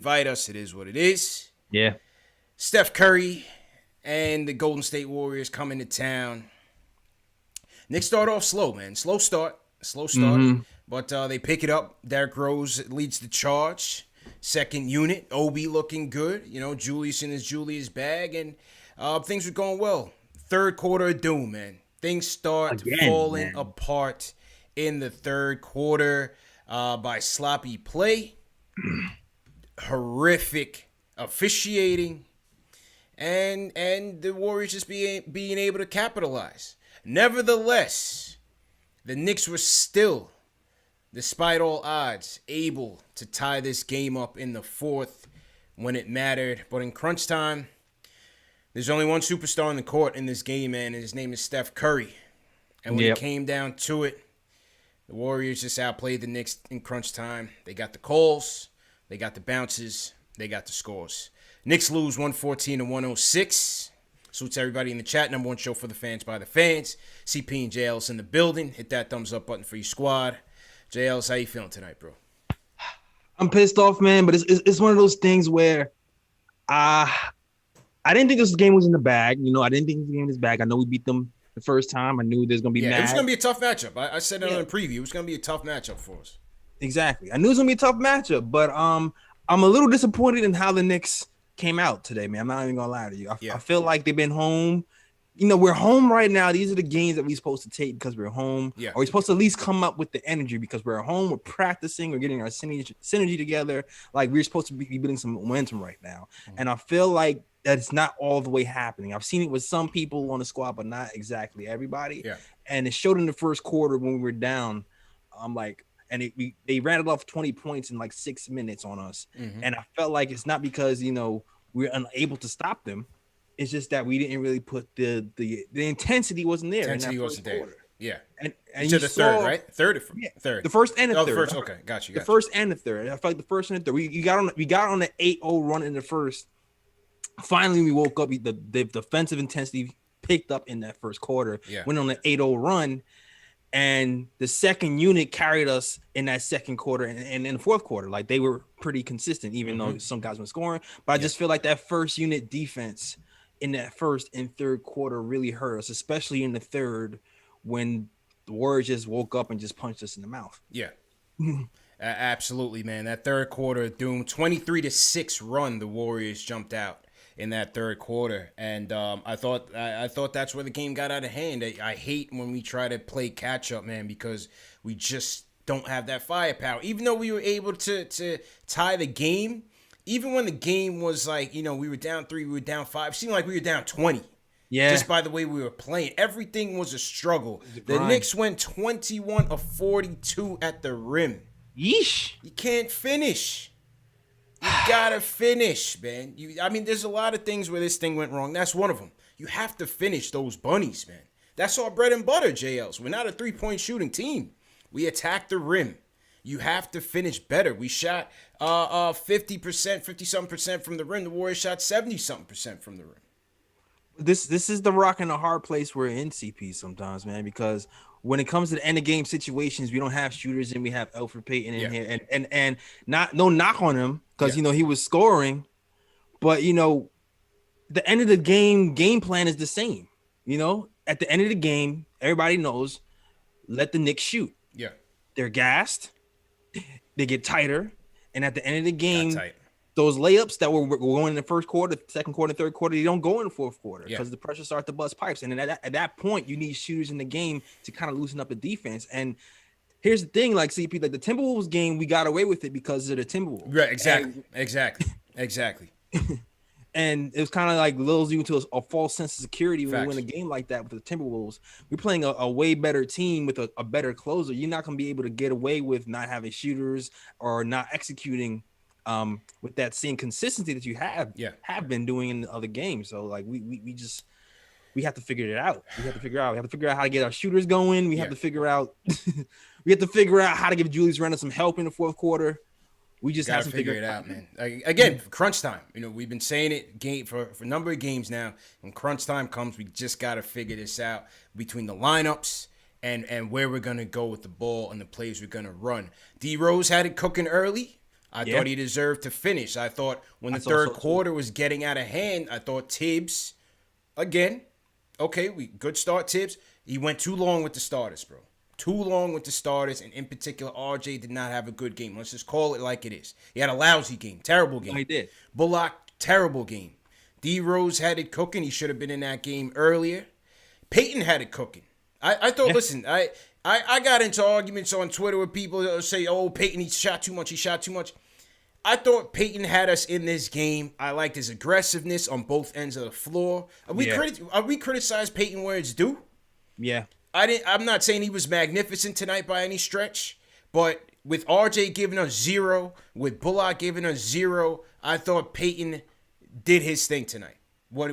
Invite us. It is what it is. Yeah. Steph Curry and the Golden State Warriors coming to town. Knicks start off slow, man. Slow start. But they pick it up. Derrick Rose leads the charge. Second unit, Obi looking good. Julius in his Julius bag, and things were going well. Third quarter of doom, man. Things start falling apart in the third quarter by sloppy play, horrific officiating, and the Warriors just being able to capitalize. Nevertheless, the Knicks were still, despite all odds, able to tie this game up in the fourth when it mattered. But in crunch time, there's only one superstar on the court in this game, man, and his name is Steph Curry. And when it came down to it, the Warriors just outplayed the Knicks in crunch time. They got the calls, they got the bounces, they got the scores. Knicks lose 114-106. Salutes everybody in the chat. Number one show for the fans by the fans. CP and JL's in the building. Hit that thumbs up button for your squad. JL's, how you feeling tonight, bro? I'm pissed off, man, but it's one of those things where I didn't think this game was in the bag. I didn't think this game was in the bag. I know we beat them the first time. I knew there's going to be mad. It was going to be a tough matchup. I said it on the preview. It was going to be a tough matchup for us. Exactly. I knew it was going to be a tough matchup, but I'm a little disappointed in how the Knicks came out today, man. I'm not even going to lie to you. I feel like they've been home. We're home right now. These are the games that we're supposed to take because we're home. Yeah. Or we're supposed to at least come up with the energy because we're home. We're practicing. We're getting our synergy together. Like, we're supposed to be building some momentum right now. Mm-hmm. And I feel like that it's not all the way happening. I've seen it with some people on the squad, but not exactly everybody. Yeah. And it showed in the first quarter when we were down. They ran it off 20 points in like 6 minutes on us. Mm-hmm. And I felt like it's not because, we're unable to stop them. It's just that we didn't really put the intensity wasn't there. Intensity wasn't there. Yeah. And you the third, right? Third. The first and the third. The first. Okay, got you. The first and the third. I felt like the first and the third. We got on the 8-0 run in the first. Finally, we woke up. The defensive intensity picked up in that first quarter. Yeah. Went on an 8-0 run, and the second unit carried us in that second quarter and in the fourth quarter. Like, they were pretty consistent, even though some guys were scoring. But I just feel like that first unit defense in that first and third quarter really hurt us, especially in the third when the Warriors just woke up and just punched us in the mouth. Yeah. Absolutely, man. That third quarter doom, 23-6 run, the Warriors jumped out in that third quarter, and I thought that's where the game got out of hand. I hate when we try to play catch up, man, because we just don't have that firepower. Even though we were able to tie the game, even when the game was like, we were down 3, we were down 5, it seemed like we were down 20. Yeah. Just by the way we were playing, everything was a struggle. The Knicks went 21 of 42 at the rim. Yeesh. You can't finish. You gotta finish, man. There's a lot of things where this thing went wrong. That's one of them. You have to finish those bunnies, man. That's our bread and butter, JLs. We're not a three-point shooting team. We attack the rim. You have to finish better. We shot 50%, from the rim. The Warriors shot 70-something% from the rim. This is the rock and the hard place we're in, CP, sometimes, man, because when it comes to the end of game situations, we don't have shooters and we have Elfrid Payton in here, and no knock on him because he was scoring, but the end of the game plan is the same. At the end of the game, everybody knows, let the Knicks shoot. Yeah, they're gassed, they get tighter, and at the end of the game, those layups that were going in the first quarter, second quarter, third quarter, they don't go in the fourth quarter because the pressure starts to bust pipes. And at that point, you need shooters in the game to kind of loosen up the defense. And here's the thing, like CP, like the Timberwolves game, we got away with it because of the Timberwolves. Right, exactly. And it was kind of like lulls you into a false sense of security when you win a game like that with the Timberwolves. We're playing a way better team with a better closer. You're not going to be able to get away with not having shooters or not executing with that same consistency that you have been doing in the other games. So like we have to figure it out. We have to figure out how to get our shooters going. We have to figure out how to give Julius Randle some help in the fourth quarter. We just have to figure it out, man. Again, crunch time. We've been saying it for a number of games now. When crunch time comes, we just got to figure this out between the lineups and where we're going to go with the ball and the plays we're going to run. D Rose had it cooking early. I thought he deserved to finish. I thought when the third quarter was getting out of hand, I thought Tibbs, again, okay, good start, Tibbs. He went too long with the starters, bro. Too long with the starters, and in particular, RJ did not have a good game. Let's just call it like it is. He had a lousy game, terrible game. He did. Bullock, terrible game. D Rose had it cooking. He should have been in that game earlier. Peyton had it cooking. I thought, listen, I got into arguments on Twitter with people that say, oh, Peyton, he shot too much. I thought Peyton had us in this game. I liked his aggressiveness on both ends of the floor. We criticized Peyton where it's due. Yeah. I'm not saying he was magnificent tonight by any stretch, but with RJ giving us 0, with Bullock giving us 0, I thought Peyton did his thing tonight.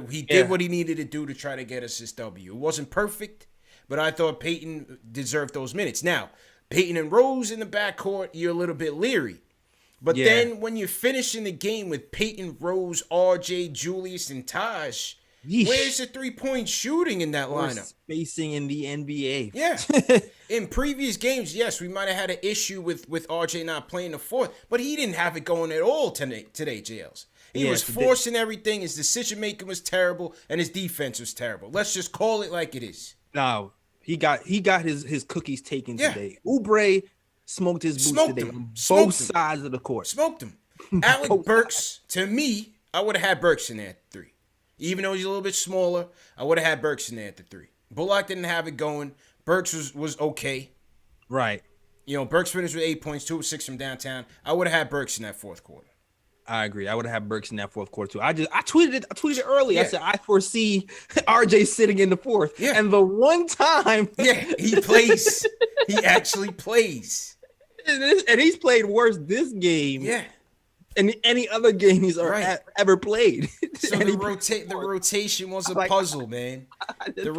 He did what he needed to do to try to get us this W. It wasn't perfect, but I thought Peyton deserved those minutes. Now, Peyton and Rose in the backcourt, you're a little bit leery. But then when you're finishing the game with Peyton, Rose, RJ, Julius, and Taj, where's the three-point shooting in that lineup? Spacing in the NBA. Yeah. In previous games, yes, we might have had an issue with RJ not playing the fourth, but he didn't have it going at all today, JLs. He was forcing everything. His decision-making was terrible, and his defense was terrible. Let's just call it like it is. No, he got his cookies taken today. Oubre smoked his boots today on both sides of the court. Smoked him. Alec Burks, to me, I would have had Burks in there at 3. Even though he's a little bit smaller, I would have had Burks in there at the 3. Bullock didn't have it going. Burks was okay. Right. Burks finished with 8 points, 2 of 6 from downtown. I would have had Burks in that fourth quarter. I agree. I would have had Burks in that fourth quarter too. I tweeted it early. Yeah. I said I foresee RJ sitting in the fourth. Yeah. And the one time, he plays. He actually plays. And he's played worse this game. Yeah. And any other game he's ever played. So the rotation was a puzzle, man. The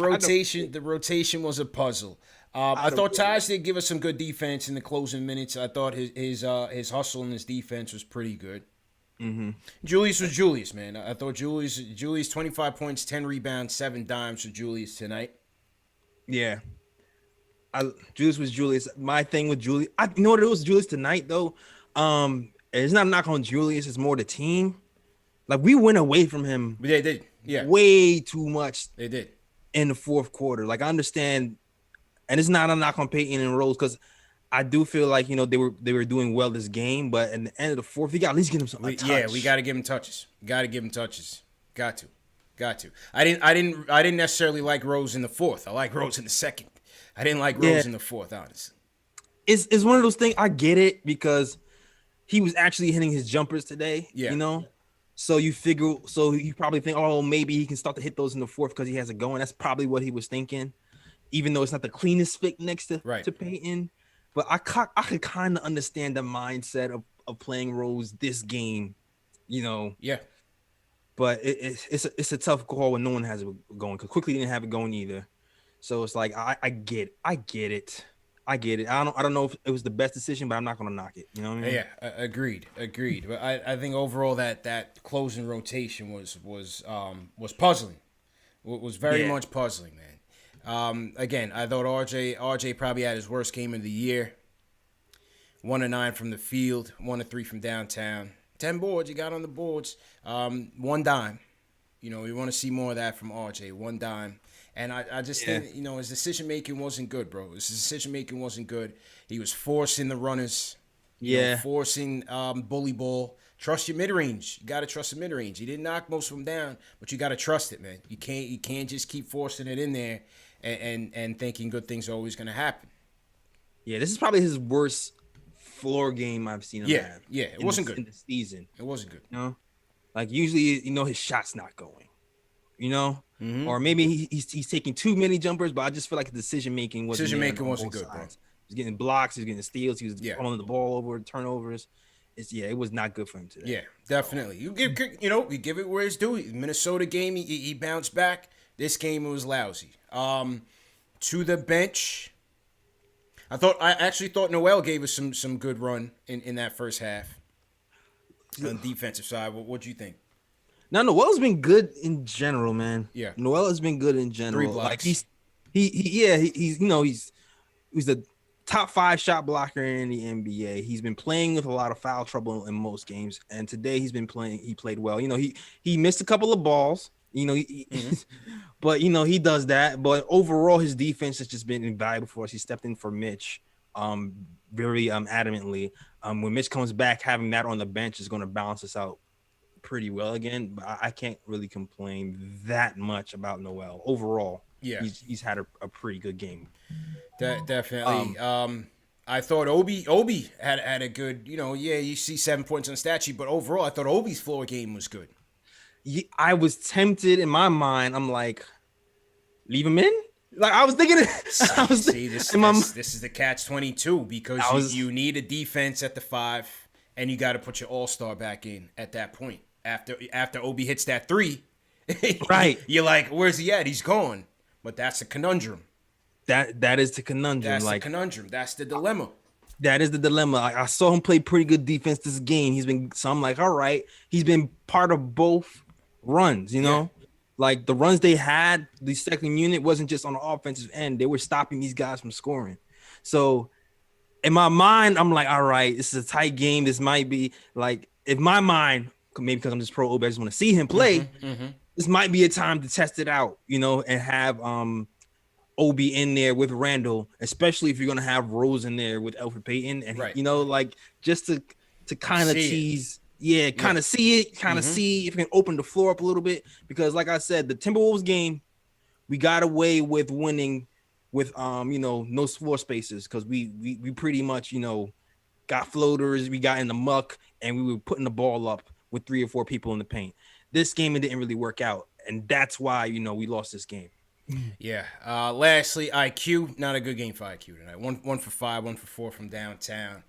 rotation was a puzzle. I thought Taj did give us some good defense in the closing minutes. I thought his hustle and his defense was pretty good. Mm-hmm. Julius was Julius, man. I thought Julius 25 points, 10 rebounds, 7 dimes for Julius tonight. Yeah. Julius was Julius. My thing with Julius, you know what it was Julius tonight though? It's not a knock on Julius, it's more the team. Like we went away from him. They did. Yeah. Way too much. They did. In the fourth quarter. Like I understand, and it's not a knock on Peyton and Rose because I do feel like they were doing well this game, but at the end of the fourth, we got to at least give him some touch. Yeah, we got to give him touches. Got to. I didn't necessarily like Rose in the fourth. I like Rose in the second. I didn't like Rose in the fourth, honestly. It's one of those things. I get it because he was actually hitting his jumpers today. Yeah. So you probably think, oh, maybe he can start to hit those in the fourth because he has it going. That's probably what he was thinking, even though it's not the cleanest fit next to Peyton. But I could kind of understand the mindset of playing Rose this game, Yeah. But it's a tough call when no one has it going because Quickly didn't have it going either. So it's like I get it. I don't know if it was the best decision, but I'm not gonna knock it. You know what I mean? Yeah, agreed. But I think overall that closing rotation was puzzling. It was very much puzzling, man. Again, I thought RJ probably had his worst game of the year. 1 of 9 from the field, 1 of 3 from downtown. 10 boards, he got on the boards. 1 dime. We want to see more of that from RJ. 1 dime. And I just think, his decision-making wasn't good, bro. His decision-making wasn't good. He was forcing the runners. Forcing bully ball. Trust your mid-range. You got to trust the mid-range. He didn't knock most of them down, but you got to trust it, man. You can't just keep forcing it in there and thinking good things are always going to happen. Yeah, this is probably his worst floor game I've seen him have. Yeah, it wasn't good. In the season. It wasn't good. Like usually, his shot's not going. Mm-hmm. Or maybe he's taking too many jumpers, but I just feel like the decision-making wasn't good, bro. He was getting blocks, he was getting steals, he was pulling the ball over, turnovers. It was not good for him today. Yeah, definitely. We give it where it's due. Minnesota game, he bounced back. This game it was lousy. To the bench, I actually thought Noel gave us some good run in that first half on the defensive side. What'd you think? Now Noel's been good in general, man. Yeah, Noel has been good in general. 3 blocks. Like he's the top 5 shot blocker in the NBA. He's been playing with a lot of foul trouble in most games, and today he played well. He missed a couple of balls, but he does that. But overall, his defense has just been invaluable for us. He stepped in for Mitch very adamantly. When Mitch comes back, having that on the bench is going to balance us out pretty well again. But I can't really complain that much about Noel overall. Yeah, he's had a pretty good game. Definitely. I thought Obi had a good, you see 7 points on the stat sheet, but overall, I thought Obi's floor game was good. Yeah, I was tempted in my mind. I'm like, leave him in. Like I was thinking. This is the catch-22 because you need a defense at the 5, and you got to put your all-star back in at that point. After Obi hits that 3, right? You're like, where's he at? He's gone. But that's a conundrum. That is the conundrum. That's the conundrum. That's the dilemma. That is the dilemma. I saw him play pretty good defense this game. So I'm like, all right. He's been part of both runs, Like the runs they had, the second unit wasn't just on the offensive end. They were stopping these guys from scoring. So in my mind, I'm like, all right, this is a tight game. This might be like, if my mind, maybe because I'm just pro Obi, I just want to see him play. This might be a time to test it out, and have Obi in there with Randall, especially if you're gonna have Rose in there with Elfrid Payton, and like just to kind of tease, kind of see it, see if we can open the floor up a little bit, because like I said, the Timberwolves game, we got away with winning with no floor spaces because we pretty much got floaters, we got in the muck, and we were putting the ball up with 3 or 4 people in the paint. This game, it didn't really work out, and that's why we lost this game. Yeah. Lastly, IQ, not a good game for IQ tonight. One for 5, 1 for 4 from downtown.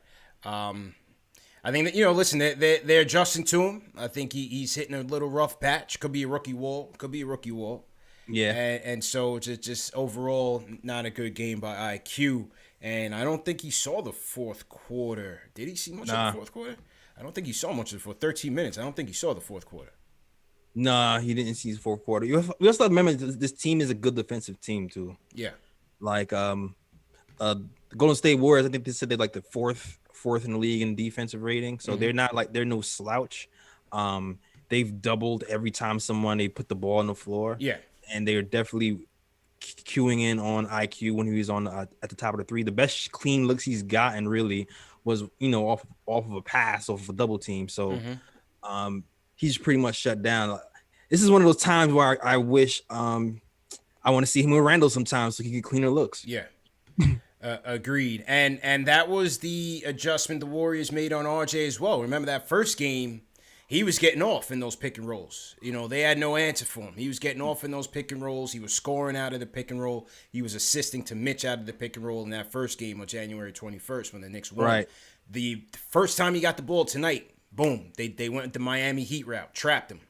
I think that listen, they're adjusting to him. I think he's hitting a little rough patch. Could be a rookie wall. Yeah. And so just overall, not a good game by IQ. And I don't think he saw the fourth quarter. Did he see much of the fourth quarter? I don't think he saw much of it for 13 minutes. I don't think he saw the fourth quarter. Nah, he didn't see his fourth quarter. We also have to remember this team is a good defensive team too. Yeah. Like the Golden State Warriors, I think they said they're like the fourth in the league in defensive rating. So they're no slouch. They've doubled every time they put the ball on the floor. Yeah. And they're definitely queuing in on IQ when he was on at the top of the 3. The best clean looks he's gotten really was off of a pass, off of a double team. So he's pretty much shut down. This is one of those times where I wish I want to see him with Randall sometimes so he can cleaner looks. Yeah. Agreed. And that was the adjustment the Warriors made on RJ as well. Remember that first game, he was getting off in those pick and rolls. They had no answer for him. He was getting off in those pick and rolls. He was scoring out of the pick and roll. He was assisting to Mitch out of the pick and roll in that first game on January 21st when the Knicks won. Right. The first time he got the ball tonight, boom, they went the Miami Heat route, trapped him.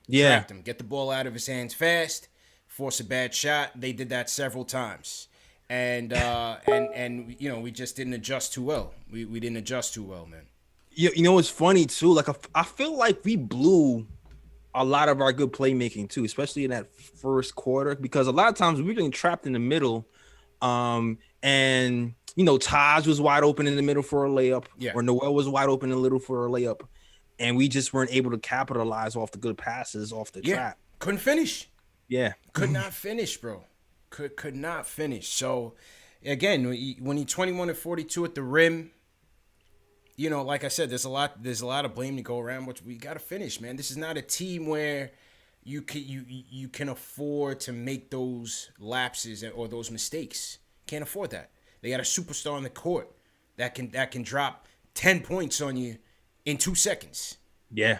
Yeah. Trapped him. Get the ball out of his hands fast, force a bad shot. They did that several times. And we just didn't adjust too well. We didn't adjust too well, man. It's funny too. Like I feel like we blew a lot of our good playmaking too, especially in that first quarter, because a lot of times we were getting trapped in the middle, and Taj was wide open in the middle for a layup, or Noel was wide open in the middle for a layup, and we just weren't able to capitalize off the good passes off the trap. Couldn't finish. Yeah, could not finish, bro. Could not finish. So again, when he 21 and 42 at the rim. Like I said, there's a lot of blame to go around, but we got to finish, man. This is not a team where you can afford to make those lapses or those mistakes. Can't afford that. They got a superstar on the court that can drop 10 points on you in 2 seconds. Yeah.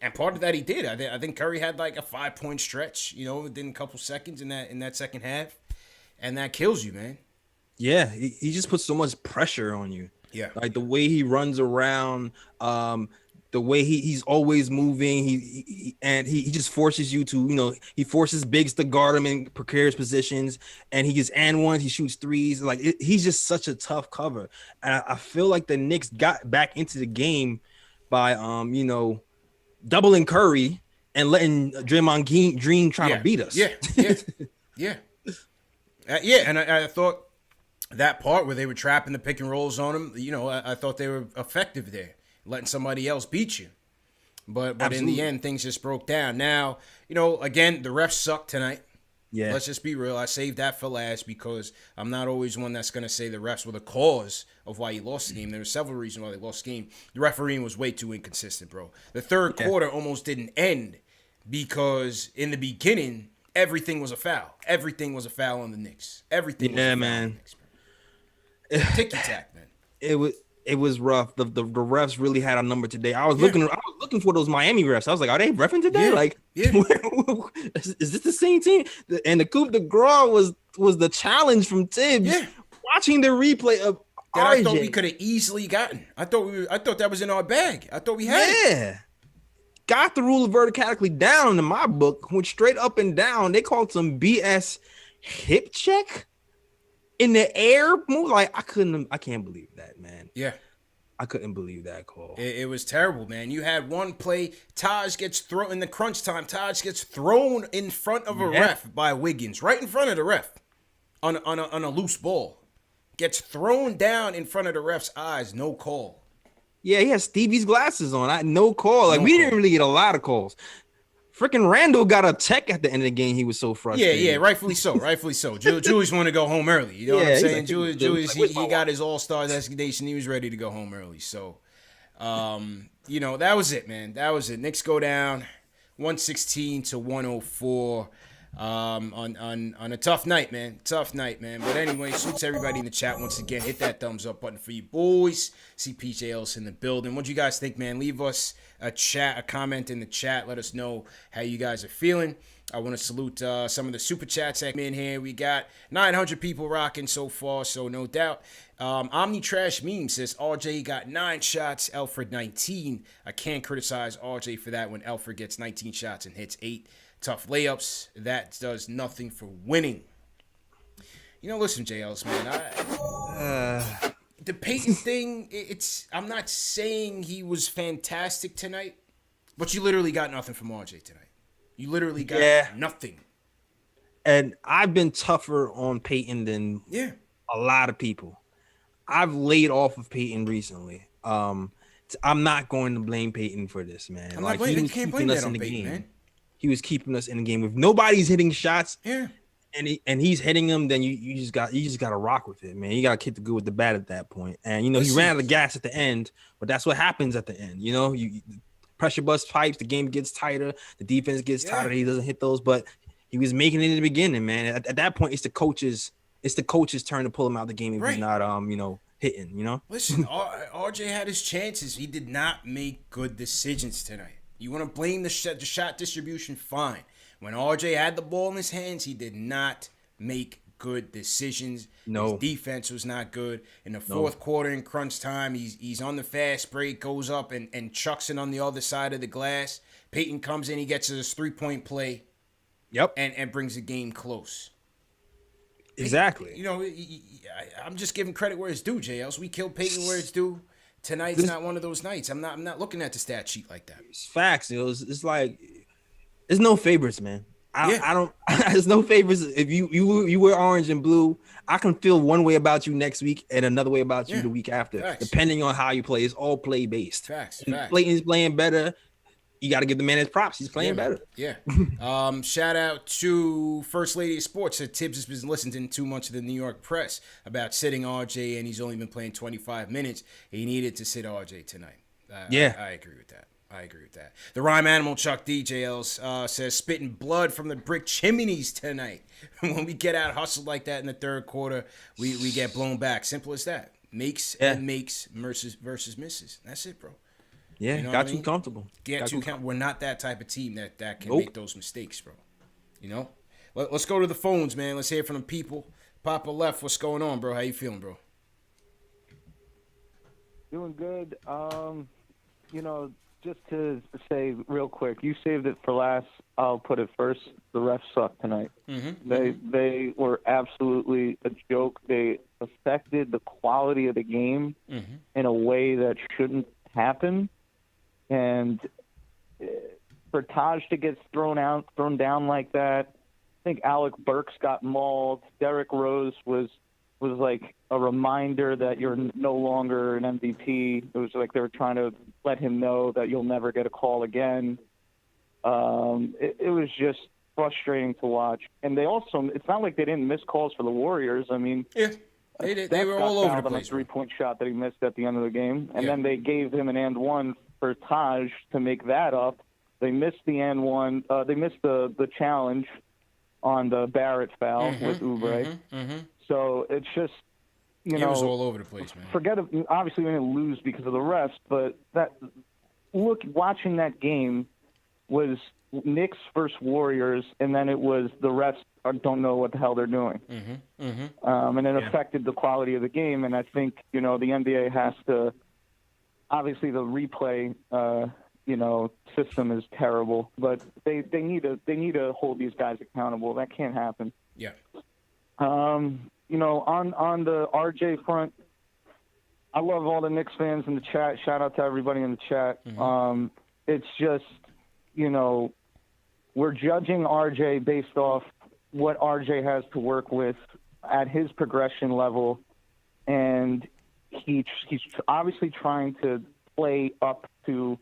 And part of that he did. I think Curry had like a 5-point stretch, within a couple seconds in that second half, and that kills you, man. Yeah, he just puts so much pressure on you. Yeah, like the way he runs around, the way he's always moving. He just forces you to, he forces bigs to guard him in precarious positions, and he gets he shoots threes. Like he's just such a tough cover. And I feel like the Knicks got back into the game by doubling Curry and letting Draymond Green try to beat us. Yeah. And I thought that part where they were trapping the pick and rolls on him, I thought they were effective there, letting somebody else beat you. But in the end, things just broke down. Now, again, the refs sucked tonight. Yeah. Let's just be real. I saved that for last because I'm not always one that's going to say the refs were the cause of why you lost the game. There were several reasons why they lost the game. The refereeing was way too inconsistent, bro. The third quarter almost didn't end because in the beginning, everything was a foul. Everything was a foul on the Knicks. Everything was a foul on the Knicks, bro. Ticky-tack, man. It was rough. The refs really had a number today. I was looking for those Miami refs. I was like, are they reffing today? Is this the same team? And the coup de grace was the challenge from Tibbs. Yeah. Watching the replay of that RJ. I thought we could have easily gotten. I thought that was in our bag. I thought we had it. Got the rule vertically down in my book. Went straight up and down. They called some BS hip check. In the air move, I can't believe that, man. Yeah. I couldn't believe that call. It was terrible, man. You had one play, Taj gets thrown in the crunch time. Taj gets thrown in front of a ref by Wiggins, right in front of the ref on a loose ball. Gets thrown down in front of the ref's eyes, no call. Yeah, he has Stevie's glasses on. No call. We didn't really get a lot of calls. Freaking Randall got a tech at the end of the game. He was so frustrated. Yeah, rightfully so. Julius wanted to go home early. You know what I'm saying? Julius, he got his all-star designation. He was ready to go home early. So, that was it, man. That was it. Knicks go down 116-104 on a tough night, man. But anyway, salute to everybody in the chat once again. Hit that thumbs up button for you boys. See PJ Ellis in the building. What do you guys think, man? Leave us a comment in the chat. Let us know how you guys are feeling. I want to salute some of the super chats that came in here. We got 900 people rocking so far, so no doubt. Omni Trash Meme says RJ got 9 shots, Alfred 19. I can't criticize RJ for that when Alfred gets 19 shots and hits 8 tough layups. That does nothing for winning. Listen, JLs, man. The Peyton thing, I'm not saying he was fantastic tonight, but you literally got nothing from RJ tonight. You literally got nothing. And I've been tougher on Peyton than a lot of people. I've laid off of Peyton recently. I'm not going to blame Peyton for this, man. I'm not blaming. You can't blame that on Peyton, man. He was keeping us in the game. If nobody's hitting shots, and he's hitting them, then you just got to rock with it, man. You got to kick the good with the bad at that point. And he ran out of gas at the end, but that's what happens at the end. You pressure bust pipes, the game gets tighter, the defense gets tighter. He doesn't hit those, but he was making it in the beginning, man. At that point, it's the coach's turn to pull him out of the game if he's not hitting. Listen, RJ had his chances. He did not make good decisions tonight. You want to blame the shot distribution? Fine. When RJ had the ball in his hands, he did not make good decisions. No. His defense was not good. In the fourth quarter in crunch time, he's on the fast break, goes up and chucks it on the other side of the glass. Peyton comes in, he gets his 3-point play. Yep. And brings the game close. Exactly. I'm just giving credit where it's due, JLs. We killed Peyton where it's due. Tonight's not one of those nights. I'm not looking at the stat sheet like that. It's facts. It's like there's no favorites, man. I don't. There's no favorites. If you wear orange and blue, I can feel one way about you next week and another way about you the week after, depending on how you play. It's all play based. Facts. Clayton's playing better. You got to give the man his props. He's playing better. Yeah. Shout out to First Lady of Sports. Said Tibbs has been listening too much to the New York press about sitting RJ, and he's only been playing 25 minutes. He needed to sit RJ tonight. I agree with that. The Rhyme Animal Chuck DJLs says spitting blood from the brick chimneys tonight. When we get out hustled like that in the third quarter, we get blown back. Simple as that. Makes versus misses. That's it, bro. Yeah, you know got too comfortable. We're not that type of team that can make those mistakes, bro. Let's go to the phones, man. Let's hear from the people. Papa Left, what's going on, bro? How you feeling, bro? Doing good. Just to say real quick, you saved it for last. I'll put it first. The refs suck tonight. Mm-hmm. They were absolutely a joke. They affected the quality of the game in a way that shouldn't happen. And for Taj to get thrown down like that, I think Alec Burks got mauled. Derrick Rose was like a reminder that you're no longer an MVP. It was like they were trying to let him know that you'll never get a call again. It was just frustrating to watch. And they also, it's not like they didn't miss calls for the Warriors. I mean, Yeah, they did. They were all over the place. On a 3-point shot that he missed at the end of the game. And then they gave him an and one for Taj to make that up. They missed the and one. They missed the challenge on the Barrett foul with Oubre. So it's just, you know, it was all over the place, man. Forget it. Obviously, we didn't lose because of the refs, but watching that game was Knicks versus Warriors, and then it was the refs don't know what the hell they're doing. And it affected the quality of the game. And I think, you know, the NBA has to, obviously the replay, you know, system is terrible, but they need to hold these guys accountable. That can't happen. Yeah. You know, on the RJ front, I love all the Knicks fans in the chat. Shout out to everybody in the chat. It's just, you know, we're judging RJ based off what RJ has to work with at his progression level, and he's obviously trying to play up to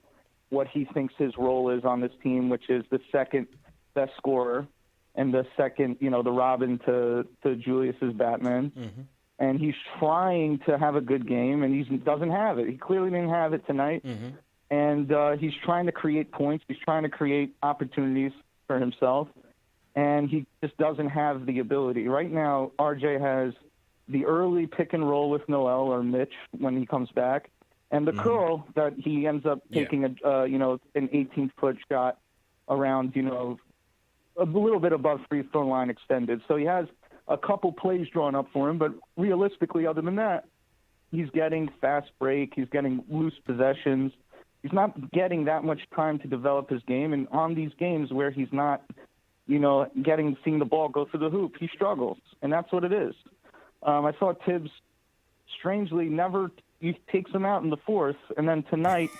what he thinks his role is on this team, which is the second best scorer and the second, you know, the Robin to Julius's Batman. And he's trying to have a good game, and he doesn't have it. He clearly didn't have it tonight. And he's trying to create points. He's trying to create opportunities for himself, and he just doesn't have the ability. Right now, RJ has the early pick and roll with Noel or Mitch when he comes back, and the curl that he ends up taking you know, an 18-foot shot around, you know, a little bit above free throw line extended. So he has a couple plays drawn up for him, but realistically, other than that, he's getting fast break. He's getting loose possessions. He's not getting that much time to develop his game, and on these games where he's not, you know, seeing the ball go through the hoop, he struggles, and that's what it is. I saw Tibbs strangely he takes him out in the fourth, and then tonight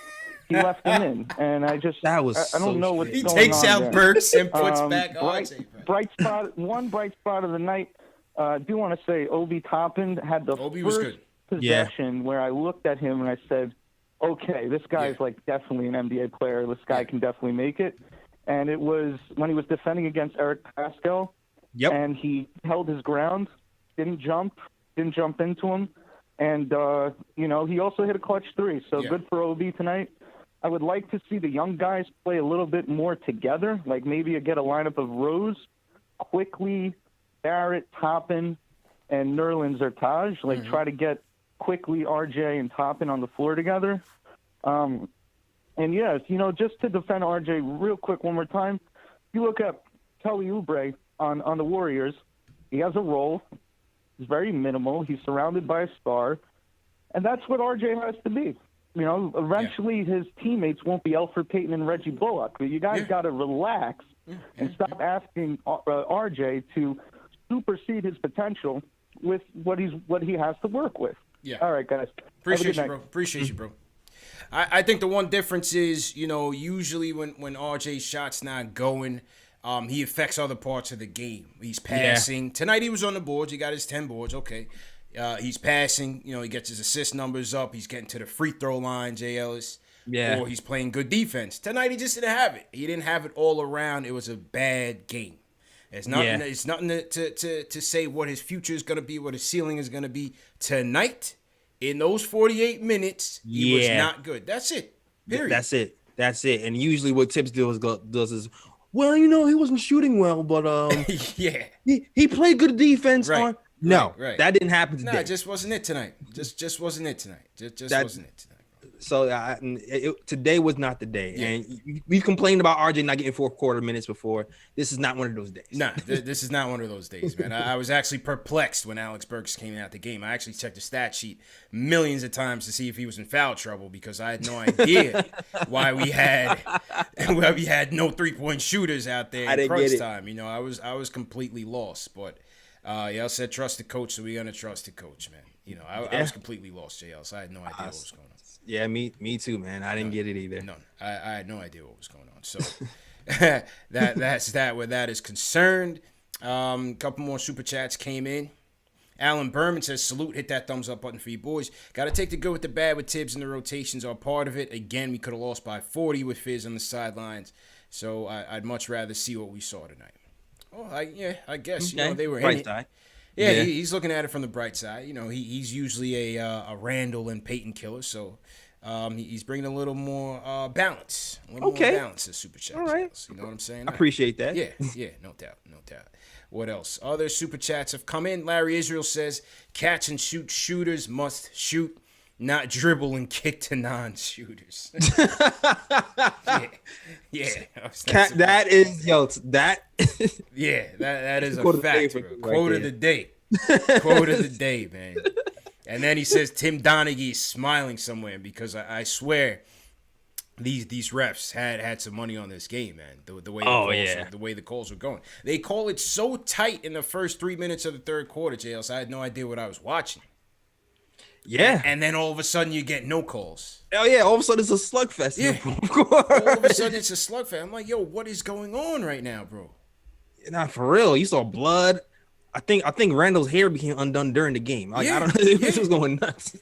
he left him in, and I don't know what's going on. He takes out there. Burks and puts back RJ. One bright spot of the night. I do want to say Obi Toppin had the first possession where I looked at him and I said, okay, this guy's like definitely an NBA player. This guy can definitely make it. And it was when he was defending against Eric Pascal, and he held his ground, didn't jump into him. And, you know, he also hit a clutch three. So good for OB tonight. I would like to see the young guys play a little bit more together, like maybe get a lineup of Rose, Quickly, Barrett, Toppin, and Nerlens or Taj. Like try to get Quickly, RJ, and Toppin on the floor together. And yes, you know, just to defend RJ real quick one more time, you look at Kelly Oubre on the Warriors. He has a role. He's very minimal. He's surrounded by a star. And that's what RJ has to be. You know, eventually his teammates won't be Elfrid Payton and Reggie Bullock. But you guys got to relax and stop asking RJ to supersede his potential with what he has to work with. Yeah. All right, guys. Appreciate you, bro. I think the one difference is, you know, usually when RJ's shot's not going, he affects other parts of the game. He's passing. Yeah. Tonight he was on the boards. He got his 10 boards. Okay. He's passing. You know, he gets his assist numbers up. He's getting to the free throw line, Jay Ellis. Yeah. Or he's playing good defense. Tonight he just didn't have it. He didn't have it all around. It was a bad game. It's nothing. It's nothing to say what his future is going to be, what his ceiling is going to be. Tonight, in those 48 minutes, he was not good. That's it. Period. That's it. And usually what Tibbs does is, well, you know, he wasn't shooting well, but he played good defense. Right. Right. That didn't happen today. No, it just wasn't it tonight. Just wasn't it tonight. Just wasn't it tonight. So today was not the day. Yeah. And we've complained about RJ not getting fourth quarter minutes before. This is not one of those days. Nah, this is not one of those days, man. I was actually perplexed when Alex Burks came out the game. I actually checked the stat sheet millions of times to see if he was in foul trouble because I had no idea why we had no 3-point shooters out there in crunch time. You know, I was completely lost. But y'all said trust the coach, so we're gonna trust the coach, man. You know, I was completely lost, JL, so I had no idea what was going on. Yeah, me too, man. I didn't get it either. None. I had no idea what was going on. So that's that where that is concerned. A couple more super chats came in. Alan Berman says, salute, hit that thumbs up button for you boys. Got to take the good with the bad with Tibbs, and the rotations are part of it. Again, we could have lost by 40 with Fizz on the sidelines. So I'd much rather see what we saw tonight. Oh, I guess. Okay. They were bright in side. it. Yeah, he's looking at it from the bright side. He's usually a Randall and Peyton killer, so he's bringing a little more balance. A little more balance to Super Chat. All right. You know what I'm saying? I appreciate that. Yeah, no doubt. What else? Other Super Chats have come in. Larry Israel says, catch and shoot shooters must shoot, not dribble and kick to non-shooters. Yeah. That is a fact, bro. Quote of the day. Quote of the day, man. And then he says Tim Donaghy is smiling somewhere because I swear these refs had some money on this game, man. The way the calls were going. They call it so tight in the first 3 minutes of the third quarter, JL, so I had no idea what I was watching. Yeah. And then all of a sudden you get no calls. Oh, yeah. All of a sudden it's a slugfest. Yeah. All of a sudden it's a slugfest. I'm like, yo, what is going on right now, bro? Nah, for real. You saw blood. I think Randall's hair became undone during the game. I don't know. This was going nuts.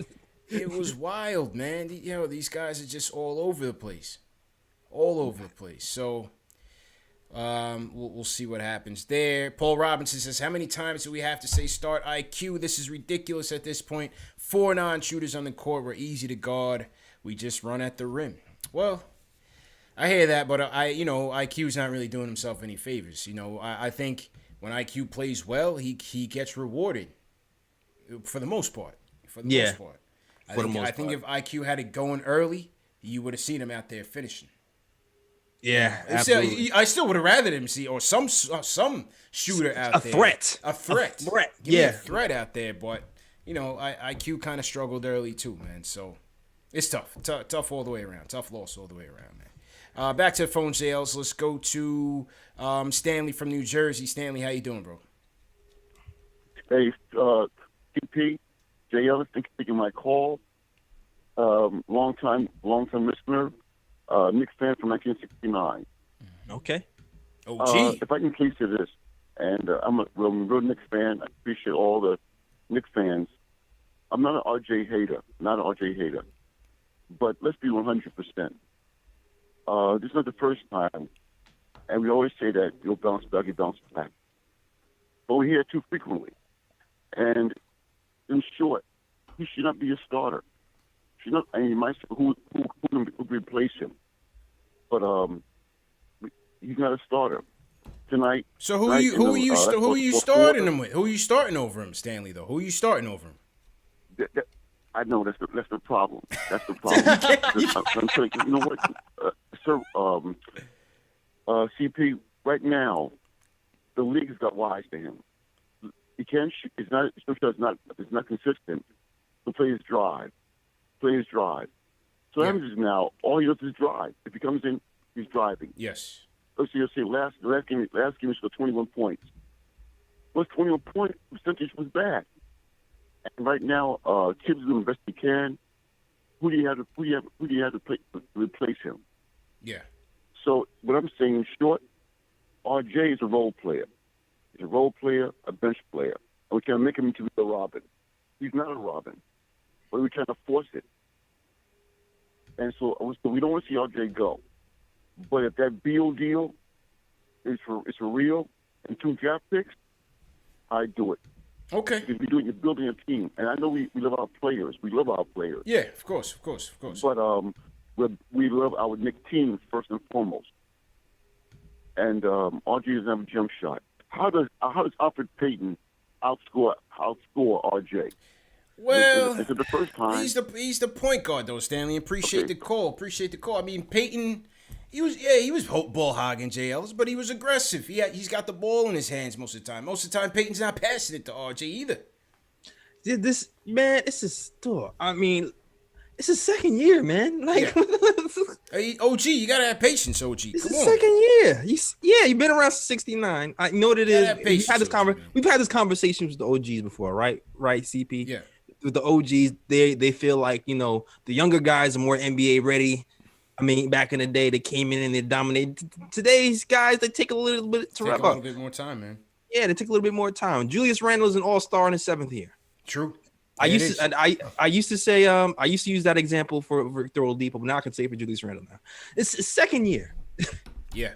It was wild, man. These guys are just all over the place. All over the place. So we'll see what happens there. Paul Robinson says, how many times do we have to say start IQ? This is ridiculous at this point. 4 non-shooters on the court. We're easy to guard. We just run at the rim. Well, I hear that, but IQ's not really doing himself any favors. I think when IQ plays well, he gets rewarded for the most part. I think if IQ had it going early, you would have seen him out there finishing. Yeah, absolutely. I still would have rather him see or some shooter out there. A threat. Give me a threat out there, but IQ kind of struggled early too, man. So it's tough all the way around. Tough loss all the way around, man. Back to the phone sales. Let's go to Stanley from New Jersey. Stanley, how you doing, bro? Hey, TP, JL, thank you for taking my call. Long time listener. Knicks fan from 1969. Okay. If I can please say this, and I'm a real Knicks fan. I appreciate all the Knicks fans. I'm not an RJ hater. But let's be 100%. This is not the first time, and we always say that you'll bounce back, but we hear it too frequently. And in short, he should not be a starter. And you might say who can replace him, but he's not a starter tonight. So who are you starting him with? Who are you starting over him, Stanley? Though who are you starting over him? I know that's the problem. That's the problem. I'm telling you, you know what, sir? CP, right now, the league has got wise to him. He can't shoot. It's not consistent. The players drive. So happens is now all he does is drive. If he comes in, he's driving. Yes. Let's see. Last game he scored 21 points. Well, 21 point percentage was bad. And right now, Tibbs is doing the best he can. Who do you have to replace him? Yeah. So what I'm saying in short, RJ is a role player. He's a role player, a bench player, and we can't make him into a Robin. He's not a Robin. But we're trying to force it. And so we don't want to see RJ go. But if that Beal deal is for real and 2 draft picks, I'd do it. Okay. Because you're building a team. And I know we love our players. We love our players. Yeah, of course. But we love our Knicks team first and foremost. And RJ doesn't have a jump shot. How does Alfred Payton outscore RJ? Well, it's the first time. He's the point guard though, Stanley. Appreciate the call. I mean, Peyton, he was ball hogging JLs, but he was aggressive. He's got the ball in his hands most of the time. Most of the time, Peyton's not passing it to RJ either. This is still. I mean, it's his second year, man. Like, hey, OG, you gotta have patience, OG. It's his second year. You've been around since '69. I know what it is. We've had this conversation with the OGs before, right? Right, CP. Yeah. With the OGs, they feel like the younger guys are more NBA ready. I mean, back in the day, they came in and they dominated. Today's guys, they take a little bit more time, man. Yeah, they take a little bit more time. Julius Randle is an all-star in his 7th year. True. I used to say I used to use that example for Victor Oladipo, but now I can say it for Julius Randle now. It's his 2nd year. Yeah.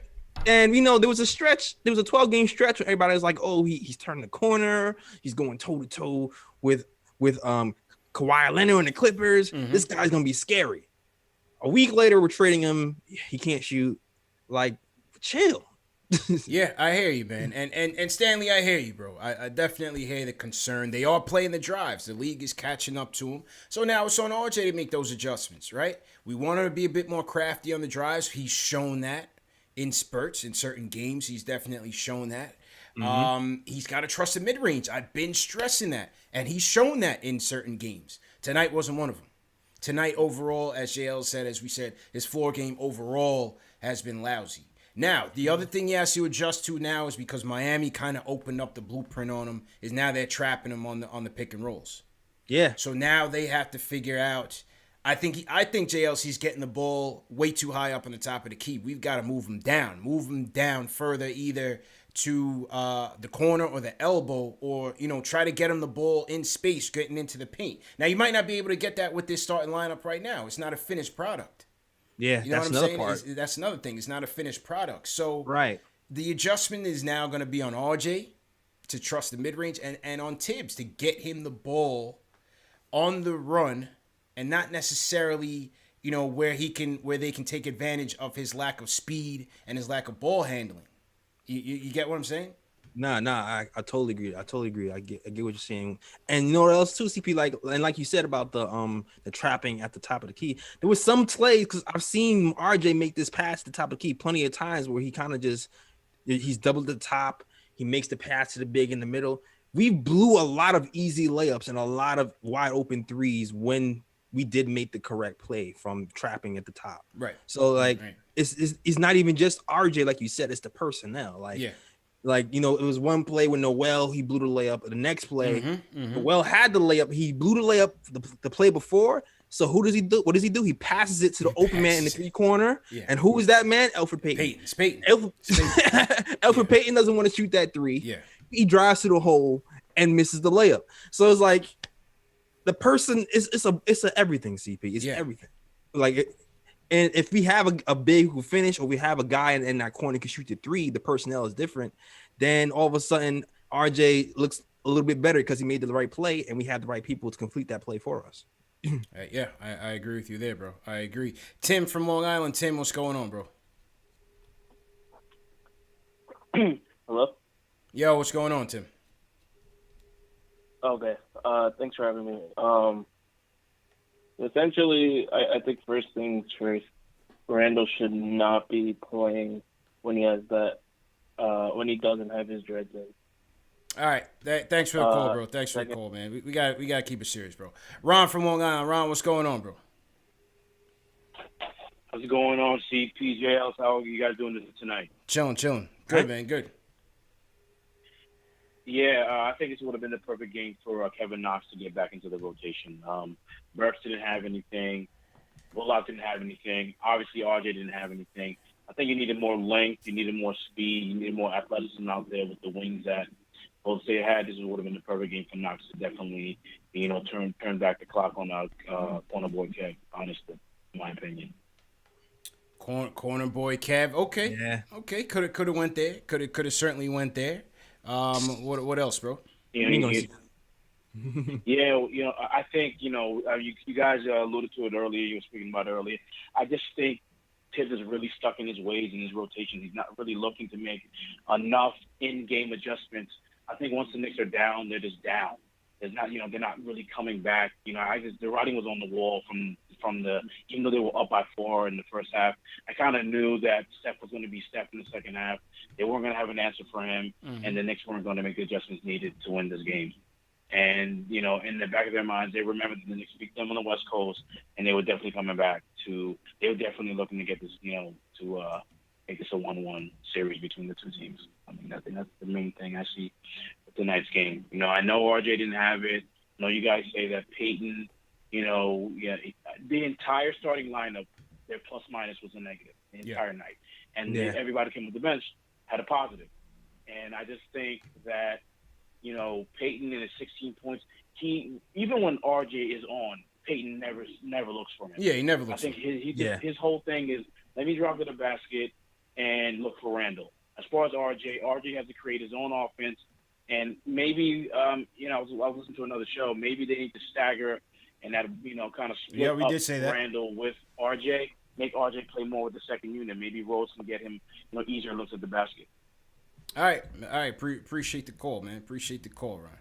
And there was a 12-game stretch where everybody was like, "Oh, he's turning the corner. He's going toe-to-toe with Kawhi Leonard and the Clippers. This guy's gonna be scary." A week later, we're trading him. He can't shoot. Like, chill. Yeah, I hear you, man. And Stanley, I hear you, bro. I definitely hear the concern. They are playing the drives. The league is catching up to them. So now it's on RJ to make those adjustments, right? We want him to be a bit more crafty on the drives. He's shown that in spurts, in certain games. He's definitely shown that. He's got to trust the mid-range. I've been stressing that. And he's shown that in certain games. Tonight wasn't one of them. Tonight, overall, as JL said, as we said, his floor game overall has been lousy. Now, the other thing he has to adjust to now is because Miami kind of opened up the blueprint on him, is now they're trapping him on the pick and rolls. Yeah. So now they have to figure out. I think JLC's getting the ball way too high up on the top of the key. We've got to move him down further, either to the corner or the elbow, or try to get him the ball in space, getting into the paint. Now you might not be able to get that with this starting lineup right now. It's not a finished product. Yeah, you know that's what I'm another saying? part. That's another thing. It's not a finished product. So right, the adjustment is now going to be on RJ to trust the mid range, and on Tibbs to get him the ball on the run, and not necessarily where they can take advantage of his lack of speed and his lack of ball handling. You get what I'm saying? Nah, I totally agree. I get what you're saying. And you know what else too, CP? Like you said about the trapping at the top of the key. There was some plays, because I've seen RJ make this pass at the top of the key plenty of times, where he kind of he's doubled the top. He makes the pass to the big in the middle. We blew a lot of easy layups and a lot of wide open threes when we did make the correct play from trapping at the top. Right. So right. It's not even just RJ, like you said, it's the personnel. It was one play with Noel, he blew the layup. The next play, Noel had the layup, he blew the layup the play before. So who does he do? What does he do? He passes it to the open man in the 3 corner. Yeah. And who is that man? Elfrid Payton. Elfrid Payton doesn't want to shoot that 3. Yeah. He drives to the hole and misses the layup. So it's like the person it's a everything, CP. It's everything. And if we have a big who finish, or we have a guy in that corner who can shoot the 3, the personnel is different. Then all of a sudden, RJ looks a little bit better because he made the right play, and we have the right people to complete that play for us. I agree with you there, bro. I agree. Tim from Long Island. Tim, what's going on, bro? Hello? Yo, what's going on, Tim? Okay. Thanks for having me. Essentially, I think first things first, Randall should not be playing when he has when he doesn't have his dreads in. All right. Thanks for the call, bro. Thanks for the call, man. We got to keep it serious, bro. Ron from Long Island. Ron, what's going on, bro? What's going on, CPJL? How are you guys doing this tonight? Chilling. Good, man. Good. Yeah, I think this would have been the perfect game for Kevin Knox to get back into the rotation. Burks didn't have anything. Bullock didn't have anything. Obviously, RJ didn't have anything. I think you needed more length. You needed more speed. You needed more athleticism out there with the wings that Jose had. This would have been the perfect game for Knox to definitely, turn back the clock on corner boy Kev, honestly, in my opinion. Corner boy Kev. Okay. Yeah. Okay. Could have went there. Could have certainly went there. What else, bro? I think you guys alluded to it earlier. You were speaking about it earlier. I just think Tibbs is really stuck in his ways and his rotations. He's not really looking to make enough in-game adjustments. I think once the Knicks are down, they're just down. There's not, they're not really coming back. The writing was on the wall from the, even though they were up by 4 in the first half. I kind of knew that Steph was going to be Steph in the second half. They weren't going to have an answer for him, and the Knicks weren't going to make the adjustments needed to win this game. And, in the back of their minds, they remembered that the Knicks beat them on the West Coast, and they were definitely coming back they were definitely looking to get this, to make this a 1-1 series between the two teams. I think that's the main thing I see with tonight's game. I know RJ didn't have it. I know you guys say that Peyton, the entire starting lineup, their plus minus was a negative the entire night. And everybody came with the bench had a positive. And I just think that, you know, Peyton in his 16 points, even when RJ is on, Peyton never looks for him. Yeah, he never looks. I think his whole thing is, let me drive to the basket and look for Randall. As far as RJ has to create his own offense, and maybe you know, I was listening to another show. Maybe they need to stagger and that, you know, kind of split we up did say that. Randall with RJ. Make RJ play more with the second unit. Maybe Rose can get him, you know, easier looks at the basket. All right. Appreciate the call, man. Appreciate the call, Ron.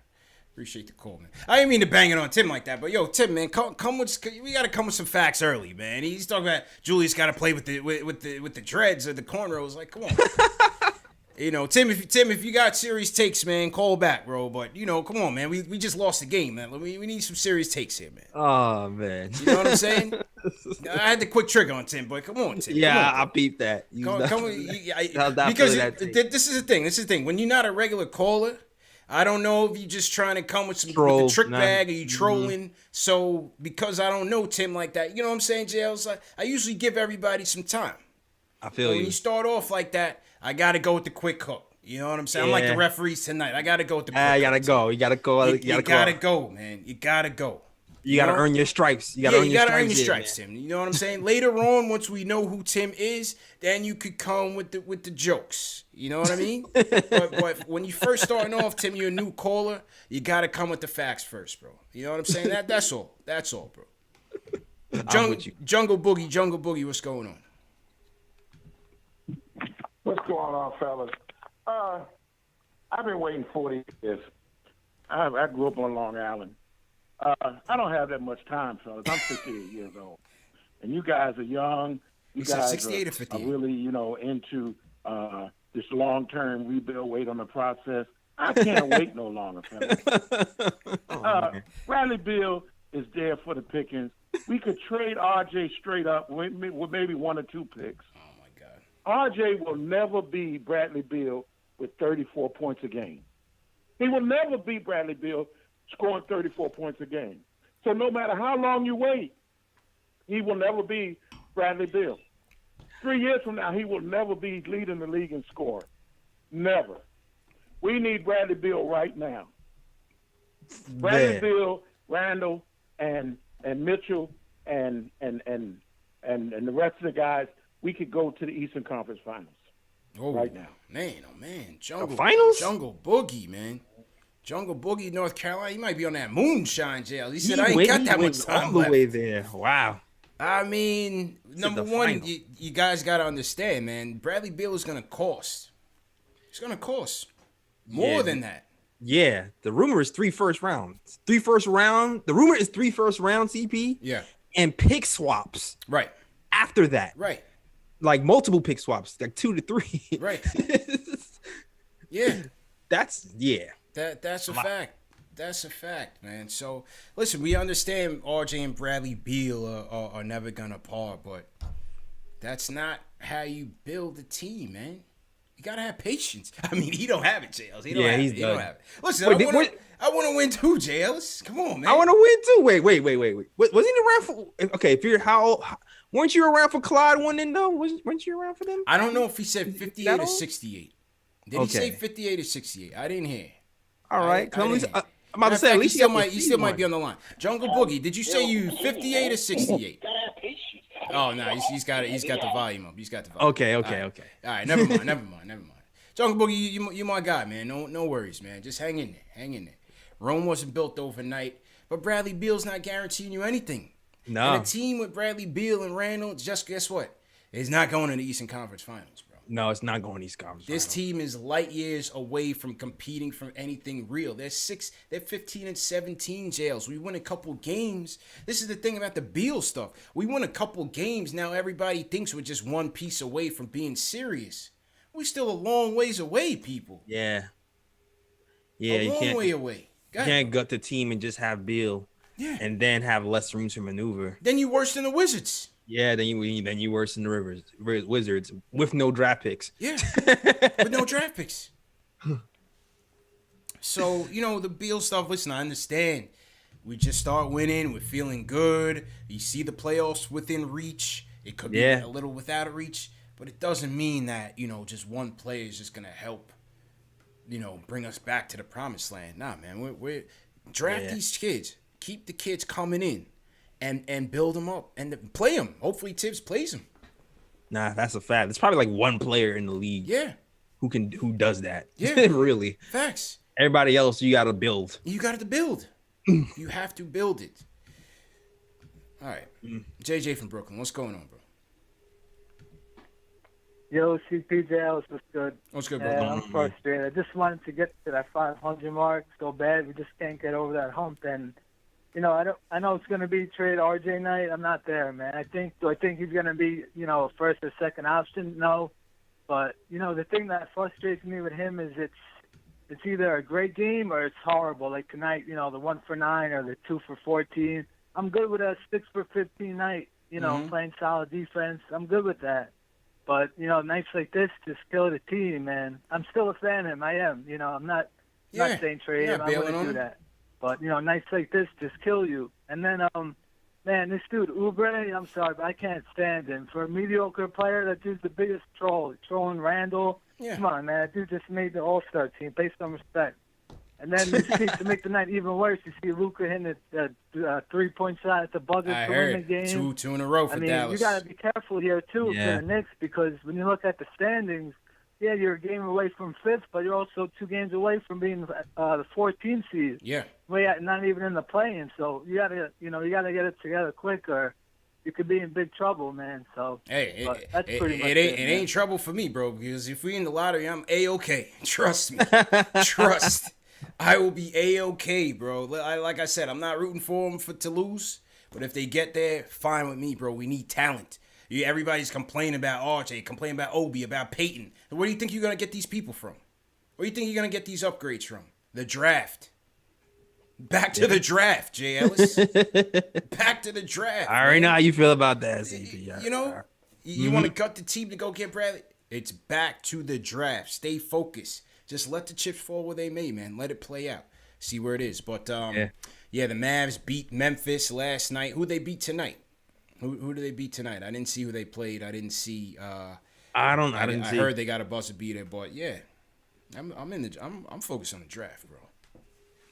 Appreciate the call, man. I didn't mean to bang it on Tim like that, but yo, Tim, man, we got to come with some facts early, man. He's talking about Julius got to play with the dreads or the cornrows. Like, come on. You know, Tim, if you got serious takes, man, call back, bro. But, you know, come on, man. We just lost the game, man. We need some serious takes here, man. Oh, man. You know what I'm saying? I had the quick trigger on Tim, but come on, Tim. Yeah, I peeped that. Because this is the thing. When you're not a regular caller, I don't know if you're just trying to come with with the trick bag or you trolling. Mm-hmm. So, because I don't know Tim like that, you know what I'm saying, JL's like, I usually give everybody some time. I feel you. When you start off like that, I got to go with the quick hook. You know what I'm saying? I'm like the referees tonight. I got to go with the quick hook. You got to go. You got to go. You got to go, man. You got to go. You got to earn your stripes. You got to earn your stripes, Tim. You know what I'm saying? Later on, once we know who Tim is, then you could come with the jokes. You know what I mean? but when you first starting off, Tim, you're a new caller. You got to come with the facts first, bro. You know what I'm saying? That's all. That's all, bro. Jungle Boogie, what's going on? What's going on, fellas? I've been waiting 40 years. I grew up on Long Island. I don't have that much time, fellas. I'm 58 years old. And you guys are young. You guys 68 or are 58? really, you know, into this long-term rebuild, wait on the process. I can't wait no longer, fellas. Bradley Beal is there for the pickings. We could trade RJ straight up with maybe 1 or 2 picks. RJ will never be Bradley Beal with 34 points a game. He will never be Bradley Beal scoring 34 points a game. So no matter how long you wait, he will never be Bradley Beal. 3 years from now, he will never be leading the league in scoring. Never. We need Bradley Beal right now. Bradley Beal, Randall, and Mitchell, and the rest of the guys. We could go to the Eastern Conference Finals right now. Man. Jungle Finals? Jungle Boogie, man. Jungle Boogie, North Carolina. He might be on that moonshine jail. He said, I ain't got that much time all the way there. Wow. I mean, number one, you guys got to understand, man. Bradley Beal is going to cost. It's going to cost more than that. Yeah. The rumor is 3 first rounds. 3 first round. The rumor is 3 first round, CP. Yeah. And pick swaps. Right. After that. Right. Like multiple pick swaps, like 2 to 3. Right. Yeah. That's a fact. That's a fact, man. So, listen, we understand RJ and Bradley Beal are never going to part, but that's not how you build a team, man. You got to have patience. I mean, he don't have it, JLs. He don't have it. Listen, I want to win too, JLs. Come on, man. I want to win too. Wait. Was he around for? Okay, if you're weren't you around for Clyde winning though? Weren't you around for them? I don't know if he said 58 or 68. Did he say 58 or 68? I didn't hear. All right, I'm about to say at least he still might be on the line. Jungle Boogie, did you say you 58 or 68? Oh no, he's got the volume up. He's got the volume. Okay. All right, never mind. Jungle Boogie, you my guy, man. No worries, man. Just hang in there. Rome wasn't built overnight, but Bradley Beal's not guaranteeing you anything. No. And a team with Bradley Beal and Randall, just guess what? It's not going to the Eastern Conference Finals, bro. No, it's not going to Eastern Conference Finals. This team is light years away from competing for anything real. They're 15 and 17 jails. We win a couple games. This is the thing about the Beal stuff. We win a couple games. Now everybody thinks we're just one piece away from being serious. We're still a long ways away, people. Yeah, a long way away. You can't gut the team and just have Beal. Yeah. And then have less room to maneuver. Then you worse than the Wizards. Yeah, then you worse than the Wizards with no draft picks. Yeah, with no draft picks. So, the Beal stuff, listen, I understand. We just start winning. We're feeling good. You see the playoffs within reach. It could be a little without a reach. But it doesn't mean that, just one player is just going to help bring us back to the promised land. Nah, man, we're draft these kids, keep the kids coming in, and build them up and play them. Hopefully, Tibbs plays them. Nah, that's a fact. There's probably like one player in the league, who does that. Yeah, really. Facts. Everybody else, you got to build. You got to build. You have to build it. All right, JJ from Brooklyn, what's going on, bro? Yo, CPJ, what's good? What's good, bro? I'm frustrated. I just wanted to get to that 500 mark so bad. We just can't get over that hump. And I know it's gonna be trade RJ night. I'm not there, man. I think he's gonna be first or second option. No, but the thing that frustrates me with him is it's either a great game or it's horrible. Like tonight, the 1 for 9 or the 2 for 14. I'm good with a 6 for 15 night. Playing solid defense. I'm good with that. But, nights like this just kill the team, man. I'm still a fan of him. I am. I'm not saying trade him. I'm going to do that. But, nights like this just kill you. And then, man, this dude, Oubre, I'm sorry, but I can't stand him. For a mediocre player, that dude's the biggest troll. Trolling Randall. Yeah. Come on, man. That dude just made the All-Star team. Pay some respect. And then you see, to make the night even worse, you see Luka hitting a three-point shot at the buzzer to win the game. Two in a row for Dallas. You got to be careful here, too, for the Knicks, because when you look at the standings, you're a game away from fifth, but you're also 2 games away from being the 14th seed. Yeah. Not even in the play-in. So you got to get it together quick, or you could be in big trouble, man. So that's pretty much it. It ain't trouble for me, bro, because if we in the lottery, I'm A-okay. Trust me. Trust. I will be A-okay, bro. Like I said, I'm not rooting for them to lose. But if they get there, fine with me, bro. We need talent. Everybody's complaining about RJ, complaining about Obi, about Peyton. Where do you think you're going to get these people from? Where do you think you're going to get these upgrades from? The draft. Back to the draft, Jay Ellis. Back to the draft. I already know how you feel about that, CP. You want to gut the team to go get Bradley? It's back to the draft. Stay focused. Just let the chips fall where they may, man. Let it play out. See where it is. But, the Mavs beat Memphis last night. Who they beat tonight? Who do they beat tonight? I didn't see who they played. I didn't see. I heard they got a buzzer beater, but yeah, I'm focused on the draft, bro.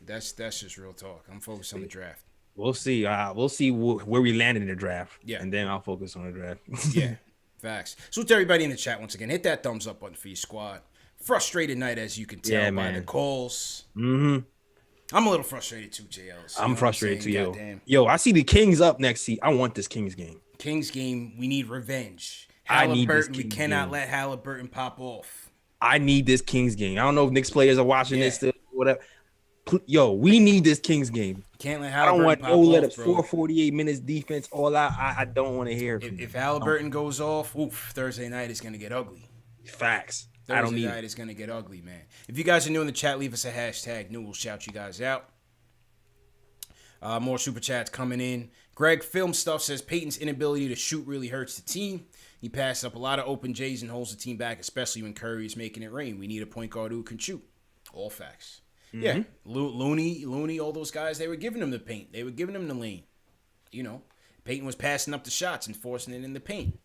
That's just real talk. I'm focused on the draft. We'll see. We'll see where we land in the draft. Yeah, and then I'll focus on the draft. Yeah, facts. So to everybody in the chat once again, hit that thumbs up button for your squad. Frustrated night, as you can tell by the calls. Mm-hmm. I'm a little frustrated too, JLs. I'm frustrated too, yo. Yo, I see the Kings up next seat. I want this Kings game. Kings game, we need revenge. Halliburton, we cannot let Halliburton pop off. I need this Kings game. I don't know if Knicks players are watching this still, whatever. Yo, we need this Kings game. Can't let Halliburton pop off. I don't want 448 minutes defense all out. I don't want to hear it. If Halliburton goes off, Thursday night is going to get ugly. Facts. Thursday night is going to get ugly, man. If you guys are new in the chat, leave us a hashtag new. We'll shout you guys out. More super chats coming in. Greg Film Stuff says Peyton's inability to shoot really hurts the team. He passed up a lot of open J's and holds the team back, especially when Curry is making it rain. We need a point guard who can shoot. All facts. Mm-hmm. Yeah, Looney, all those guys, they were giving him the paint. They were giving him the lane. Peyton was passing up the shots and forcing it in the paint.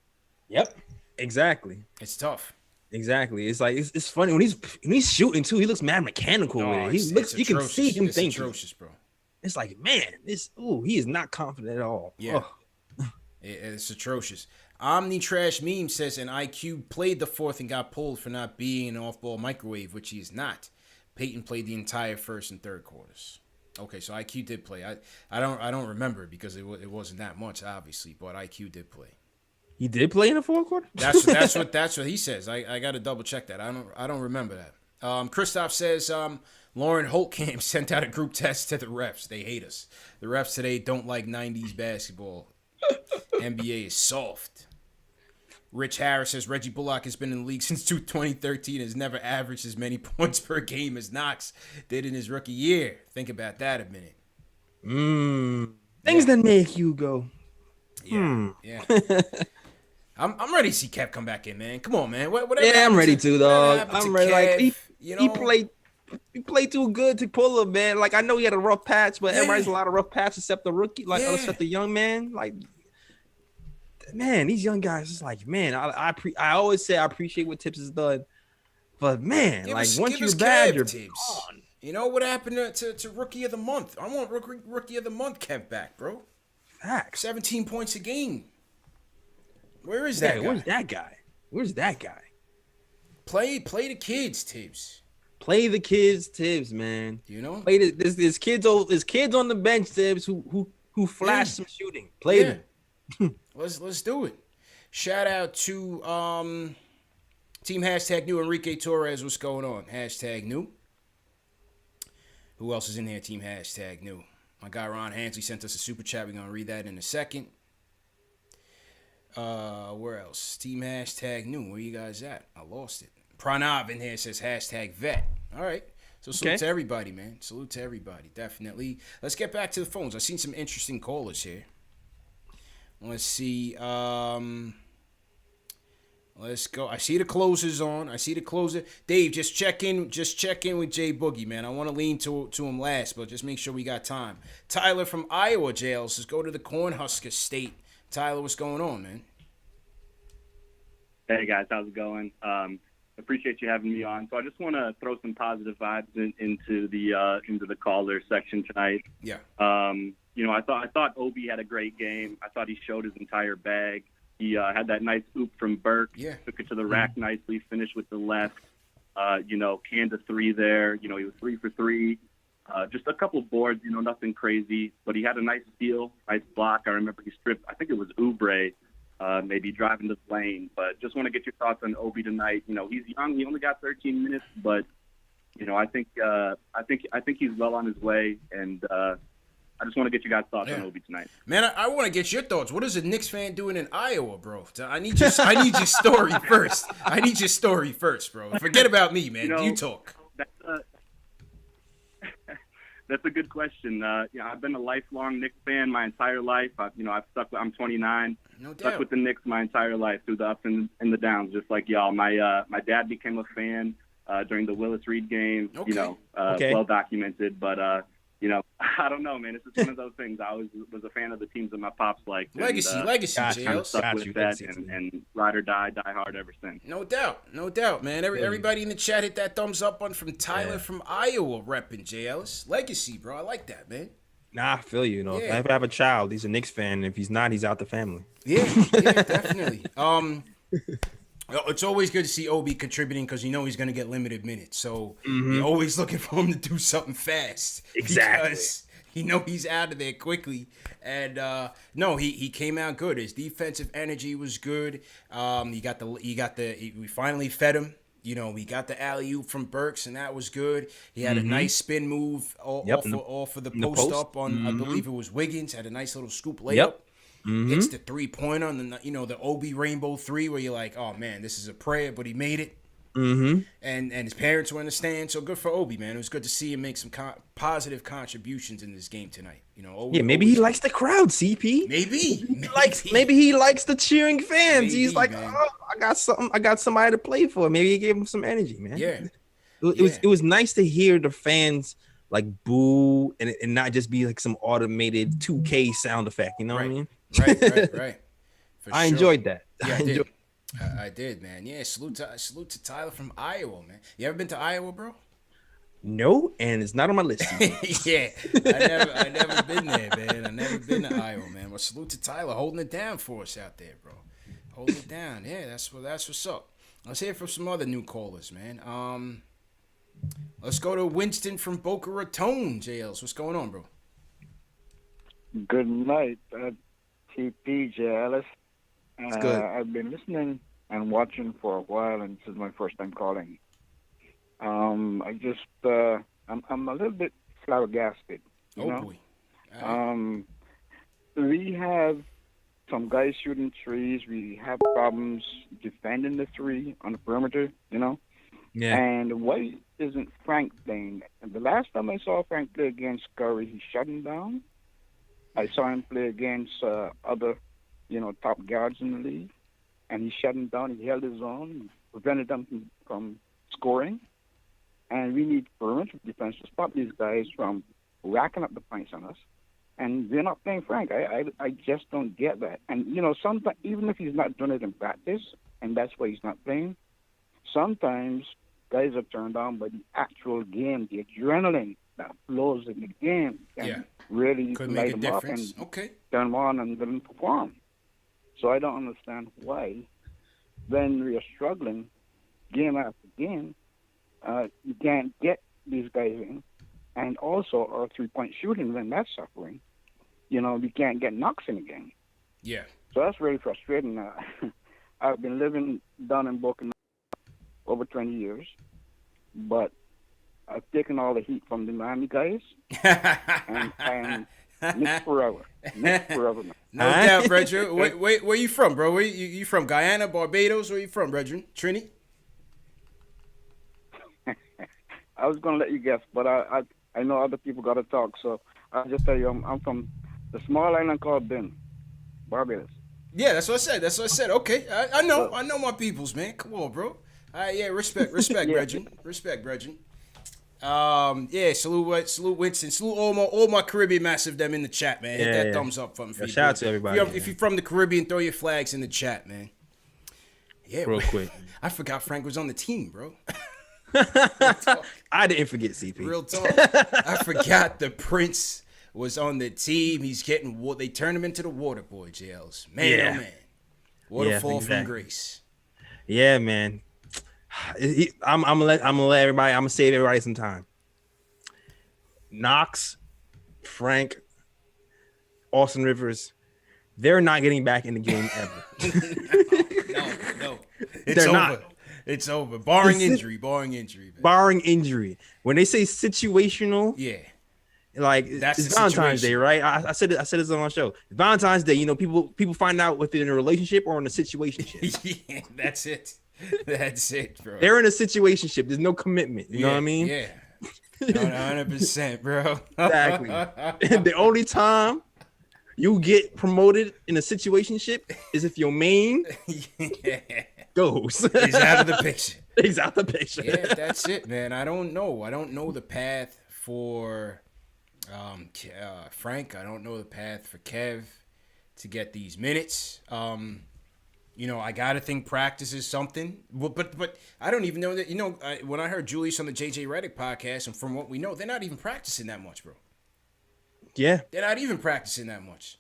Yep, exactly. It's tough. Exactly. It's like it's funny when he's shooting too. He looks mad mechanical with it. You can see him thinking. It's atrocious, bro. It's like, man, he is not confident at all. Yeah, it's atrocious. Omni Trash Meme says an IQ played the fourth and got pulled for not being an off-ball microwave, which he is not. Peyton played the entire first and third quarters. Okay, so IQ did play. I don't remember because it wasn't that much, obviously, but IQ did play. He did play in the fourth quarter? That's what he says. I got to double check that. I don't remember that. Christoph says Lauren Holtkamp sent out a group text to the refs. They hate us. The refs today don't like 90s basketball. NBA is soft. Rich Harris says Reggie Bullock has been in the league since 2013 and has never averaged as many points per game as Knox did in his rookie year. Think about that a minute. Things that make you go. Yeah. I'm ready to see Kev come back in, man. Come on, man. Whatever I'm ready to, dog. I'm ready. Kev, like he played too good to pull him, man. Like I know he had a rough patch, but everybody's a lot of rough patches except the rookie, except the young man. Like, man, these young guys is like, man. I always say I appreciate what Tips has done, But man, Give like us, once give you're us bad, Kev you're Tibbs. gone. You know what happened to Rookie of the Month? I want Rookie of the Month Kev back, bro. Facts. 17 points a game. Where is Yeah, that guy? where's that guy? Where's that guy? Play the kids, Tibbs. Play the kids, Tibbs, man. You know? Play there's kids on the bench, Tibbs, who flash some shooting. Play them. Let's do it. Shout out to Team Hashtag New Enrique Torres. What's going on? Hashtag New. Who else is in there? Team Hashtag New. My guy Ron Hansley sent us a super chat. We're gonna read that in a second. Where else? Team Hashtag New. Where you guys at? I lost it. Pranav in here says hashtag vet. All right. So salute to everybody, man. Salute to everybody. Definitely. Let's get back to the phones. I've seen some interesting callers here. Let's see. Let's go. I see the closers on. I see the closer. Dave, just check in with Jay Boogie, man. I want to lean to him last, but just make sure we got time. Tyler from Iowa jail says go to the Cornhusker State. Tyler, what's going on, man? Hey guys, how's it going? Appreciate you having me on. So I just want to throw some positive vibes into the caller section tonight. Yeah. I thought Obi had a great game. I thought he showed his entire bag. He had that nice oop from Burke. Yeah. Took it to the rack nicely. Finished with the left. Canned a three there. He was 3 for 3. Just a couple boards. Nothing crazy. But he had a nice steal, nice block. I remember he stripped. I think it was Oubre. Maybe driving the lane, but just want to get your thoughts on Obi tonight. He's young; he only got 13 minutes, but I think he's well on his way, and I just want to get your guys' thoughts on Obi tonight. Man, I want to get your thoughts. What is a Knicks fan doing in Iowa, bro? I need your story first. I need your story first, bro. Forget about me, man. You talk. That's a good question. I've been a lifelong Knicks fan my entire life. I'm 29. No doubt. Stuck with the Knicks my entire life through the ups and the downs, just like y'all. My dad became a fan during the Willis Reed game. Okay. Well documented. But I don't know, man. It's just one of those things. I always was a fan of the teams that my pops liked. Legacy, JL. Stuck with that and ride or die hard ever since. No doubt, man. Everybody in the chat hit that thumbs up on from Tyler from Iowa repping JL. It's legacy, bro. I like that, man. Nah, I feel you. If I ever have a child, he's a Knicks fan. If he's not, he's out the family. Yeah, definitely. It's always good to see Obi contributing because he's going to get limited minutes. So you're always looking for him to do something fast. Exactly. Because he's out of there quickly. And he came out good. His defensive energy was good. We finally fed him. We got the alley-oop from Burks, and that was good. He had a nice spin move off for the post up on, I believe it was Wiggins. Had a nice little scoop layup. Yep. Hits the three-pointer on the Obi Rainbow 3 where you're like, oh, man, this is a prayer, but he made it. And his parents were in the stand, so good for Obi, man. It was good to see him make some positive contributions in this game tonight. Maybe he likes the crowd, CP. Maybe he likes the cheering fans. Maybe, he's like, man. oh, I got somebody to play for. Maybe he gave him some energy, man. Yeah. It was nice to hear the fans like boo and not just be like some automated 2K sound effect. You know what I mean? Right. I enjoyed that. Yeah, I did, man. Yeah, salute to Tyler from Iowa, man. You ever been to Iowa, bro? No, and it's not on my list. Yeah, I never been there, man. I never been to Iowa, man. Well, salute to Tyler holding it down for us out there, bro. Holding it down. Yeah, that's what's up. Let's hear from some other new callers, man. Let's go to Winston from Boca Raton, JLs. What's going on, bro? Good night, TP JLS. It's good. I've been listening and watching for a while, and this is my first time calling. I'm a little bit flabbergasted. You know? Boy. We have some guys shooting threes. We have problems defending the three on the perimeter, Yeah. And why isn't Frank playing? And the last time I saw Frank play against Curry, he shut him down. I saw him play against other, top guards in the league, and he shut him down. He held his own, prevented them from scoring. And we need perimeter defense to stop these guys from racking up the points on us. And they're not playing Frank. I just don't get that. And, sometimes, even if he's not doing it in practice, and that's why he's not playing, sometimes guys are turned on by the actual game, the adrenaline that flows in the game. And really could light make a them up difference. and Okay. turn them on and let them perform. So I don't understand why, when we are struggling game after game, you can't get these guys in. And also our three-point shooting, when that's suffering, we can't get knocks in the game. Yeah. So that's really frustrating. I've been living down in Boca over 20 years, but I've taken all the heat from the Miami guys, and I am Knicks forever. Knicks forever, man. No doubt, brethren. Where you from, bro? Where you from? Guyana, Barbados? Where you from, brethren? Trini? I was gonna let you guess, but I know other people got to talk, so I'll just tell you I'm from the small island called Ben, Barbados. Yeah, that's what I said. Okay, I know my peoples, man. Come on, bro. Yeah, respect, yeah. Brethren. Respect, brethren. Yeah, salute Winston, salute all my Caribbean massive them in the chat, man. Hit that thumbs up for me. Shout out to everybody. If you're from the Caribbean, throw your flags in the chat, man. Yeah, real quick. I forgot Frank was on the team, bro. I didn't forget CP. Real talk. I forgot the Prince was on the team. He's getting they turned him into the water boy, JLs. Man, oh man. Waterfall from grace. Yeah, man. I'm gonna let everybody. I'm gonna save everybody some time. Knox, Frank, Austin Rivers, they're not getting back in the game ever. No. It's over. Not. It's over. Barring injury. Man. Barring injury. When they say situational, like it's Valentine's Day, right? I said this on my show. Valentine's Day, people find out if they're in a relationship or in a situationship. Yeah, that's it. That's it, bro. They're in a situationship. There's no commitment. You know what I mean? Yeah. 100%, bro. Exactly. The only time you get promoted in a situationship is if your main goes. He's out of the picture. He's out the picture. Yeah, that's it, man. I don't know the path for Frank. I don't know the path for Kev to get these minutes. I gotta think practice is something. But I don't even know that. When I heard Julius on the JJ Redick podcast, and from what we know, they're not even practicing that much, bro. Yeah, they're not even practicing that much.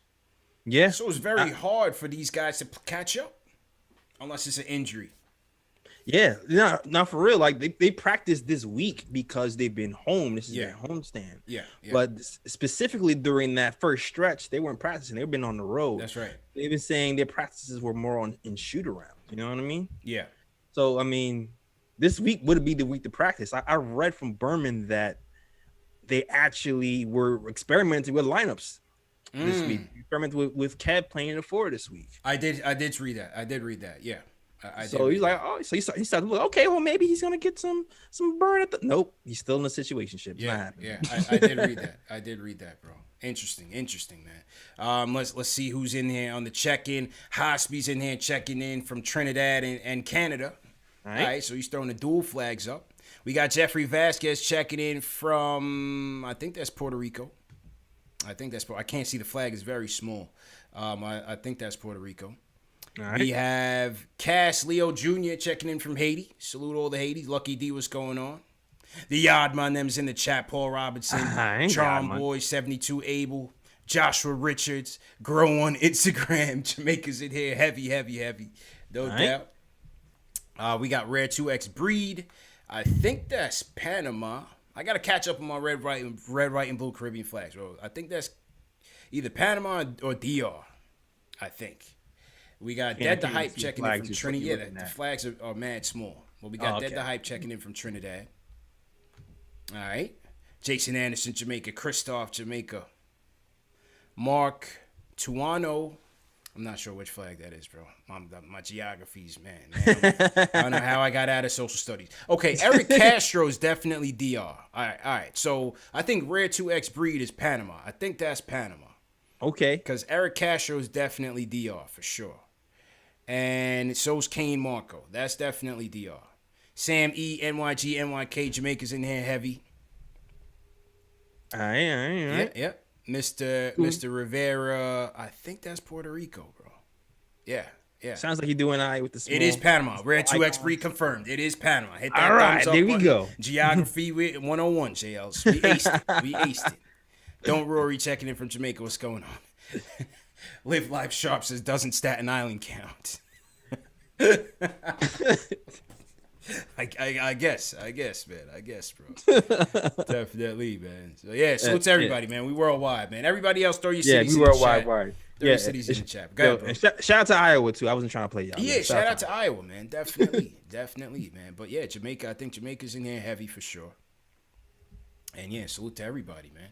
Yeah, so it's very hard for these guys to catch up, unless it's an injury. Yeah, not for real. Like they practiced this week because they've been home. This is their homestand. Yeah. But specifically during that first stretch, they weren't practicing. They've been on the road. That's right. They've been saying their practices were more in shoot around. You know what I mean? Yeah. So I mean, this week would be the week to practice. I read from Berman that they actually were experimenting with lineups this week. Experimenting with Kev playing the 4 this week. I did read that. I did read that. Yeah. So he's like, he started looking, okay, well, maybe he's gonna get some burn at the. Nope, he's still in a situationship. Yeah. I did read that. I did read that, bro. Interesting, man. Let's see who's in here on the check-in. Hosby's in here checking in from Trinidad and Canada. All right, so he's throwing the dual flags up. We got Jeffrey Vasquez checking in from, I think that's Puerto Rico. I can't see the flag; it's very small. I think that's Puerto Rico. Right. We have Cass Leo Jr. checking in from Haiti. Salute all the Haiti. Lucky D, what's going on? The Yardman them's in the chat. Paul Robinson, Charm Boy, 72 Abel, Joshua Richards, Grow on Instagram. Jamaica's in here. Heavy. No doubt. We got Rare 2X Breed. I think that's Panama. I got to catch up on my red, white, and blue Caribbean flags, bro. I think that's either Panama or DR, I think. We got Dead the Hype checking in from Trinidad. Yeah, the flags are mad small. Well, we got Dead the Hype checking in from Trinidad. All right. Jason Anderson, Jamaica. Christoph, Jamaica. Mark Tuano. I'm not sure which flag that is, bro. My geography's, man. I don't know how I got out of social studies. Okay, Eric Castro is definitely DR. All right. So I think Rare 2X Breed is Panama. I think that's Panama. Okay. Because Eric Castro is definitely DR for sure. And so's Kane Marco. That's definitely DR. Sam E, NYG, NYK, Jamaica's in here heavy. All right. Yep. Mr. Rivera, I think that's Puerto Rico, bro. Yeah. Yeah. Sounds like you're doing all right with the small. It is Panama. Red small 2x icons. reconfirmed. It is Panama. Hit that All right, thumbs up there we button. go. Geography 101, JLs. We aced it. We aced it. Don't Rory checking in from Jamaica. What's going on? Live Life Sharp says, doesn't Staten Island count? I guess, man. I guess, bro. Definitely, man. So, yeah, salute to everybody, man. We worldwide, man. Everybody else, throw your cities in the chat. Throw your cities in the chat. Go ahead, bro. And shout out to Iowa, too. I wasn't trying to play y'all. Yeah, shout out to Iowa, man. Definitely. Definitely, man. But, yeah, Jamaica, I think Jamaica's in there heavy for sure. And, yeah, salute to everybody, man.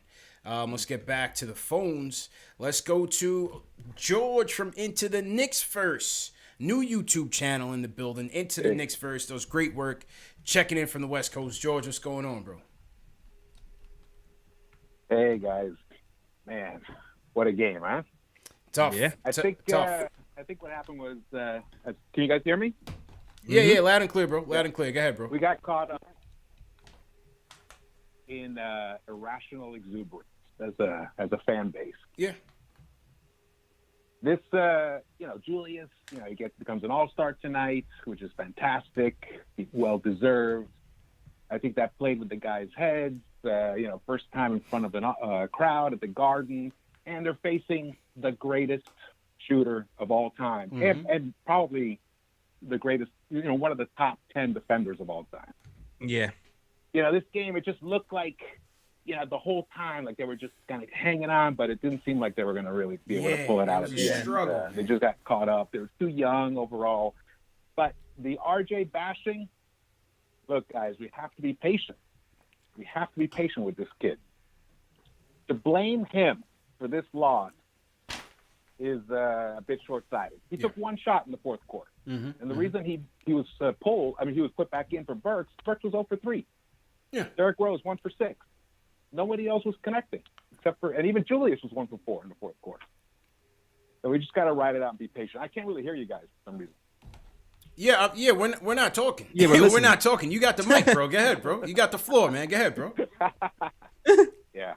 Let's get back to the phones. Let's go to George from Into the Knicks First. New YouTube channel in the building. Into the Knicks First. Does great work. Checking in from the West Coast. George, what's going on, bro? Hey, guys. Man, what a game, huh? Tough. Yeah. I think what happened was, can you guys hear me? Yeah, loud and clear, bro. Loud and clear. Go ahead, bro. We got caught up in irrational exuberance as a fan base. Yeah. This, Julius, he becomes an all-star tonight, which is fantastic, well-deserved. I think that played with the guys' heads. First time in front of a crowd at the Garden, and they're facing the greatest shooter of all time, and probably the greatest, one of the top 10 defenders of all time. Yeah. This game, it just looked like, the whole time, like they were just kind of hanging on, but it didn't seem like they were going to really be able to pull it out at the end. They just got caught up. They were too young overall. But the RJ bashing, look, guys, we have to be patient. We have to be patient with this kid. To blame him for this loss is a bit short-sighted. He took one shot in the fourth quarter. And the reason he was he was put back in for Burks was 0 for 3. Yeah. Derrick Rose 1 for 6. Nobody else was connecting and even Julius was 1 for 4 in the fourth quarter. So we just got to ride it out and be patient. I can't really hear you guys for some reason. Yeah, we're not talking. Yeah, we're not talking. You got the mic, bro. Go ahead, bro. You got the floor, man. Go ahead, bro. Yeah.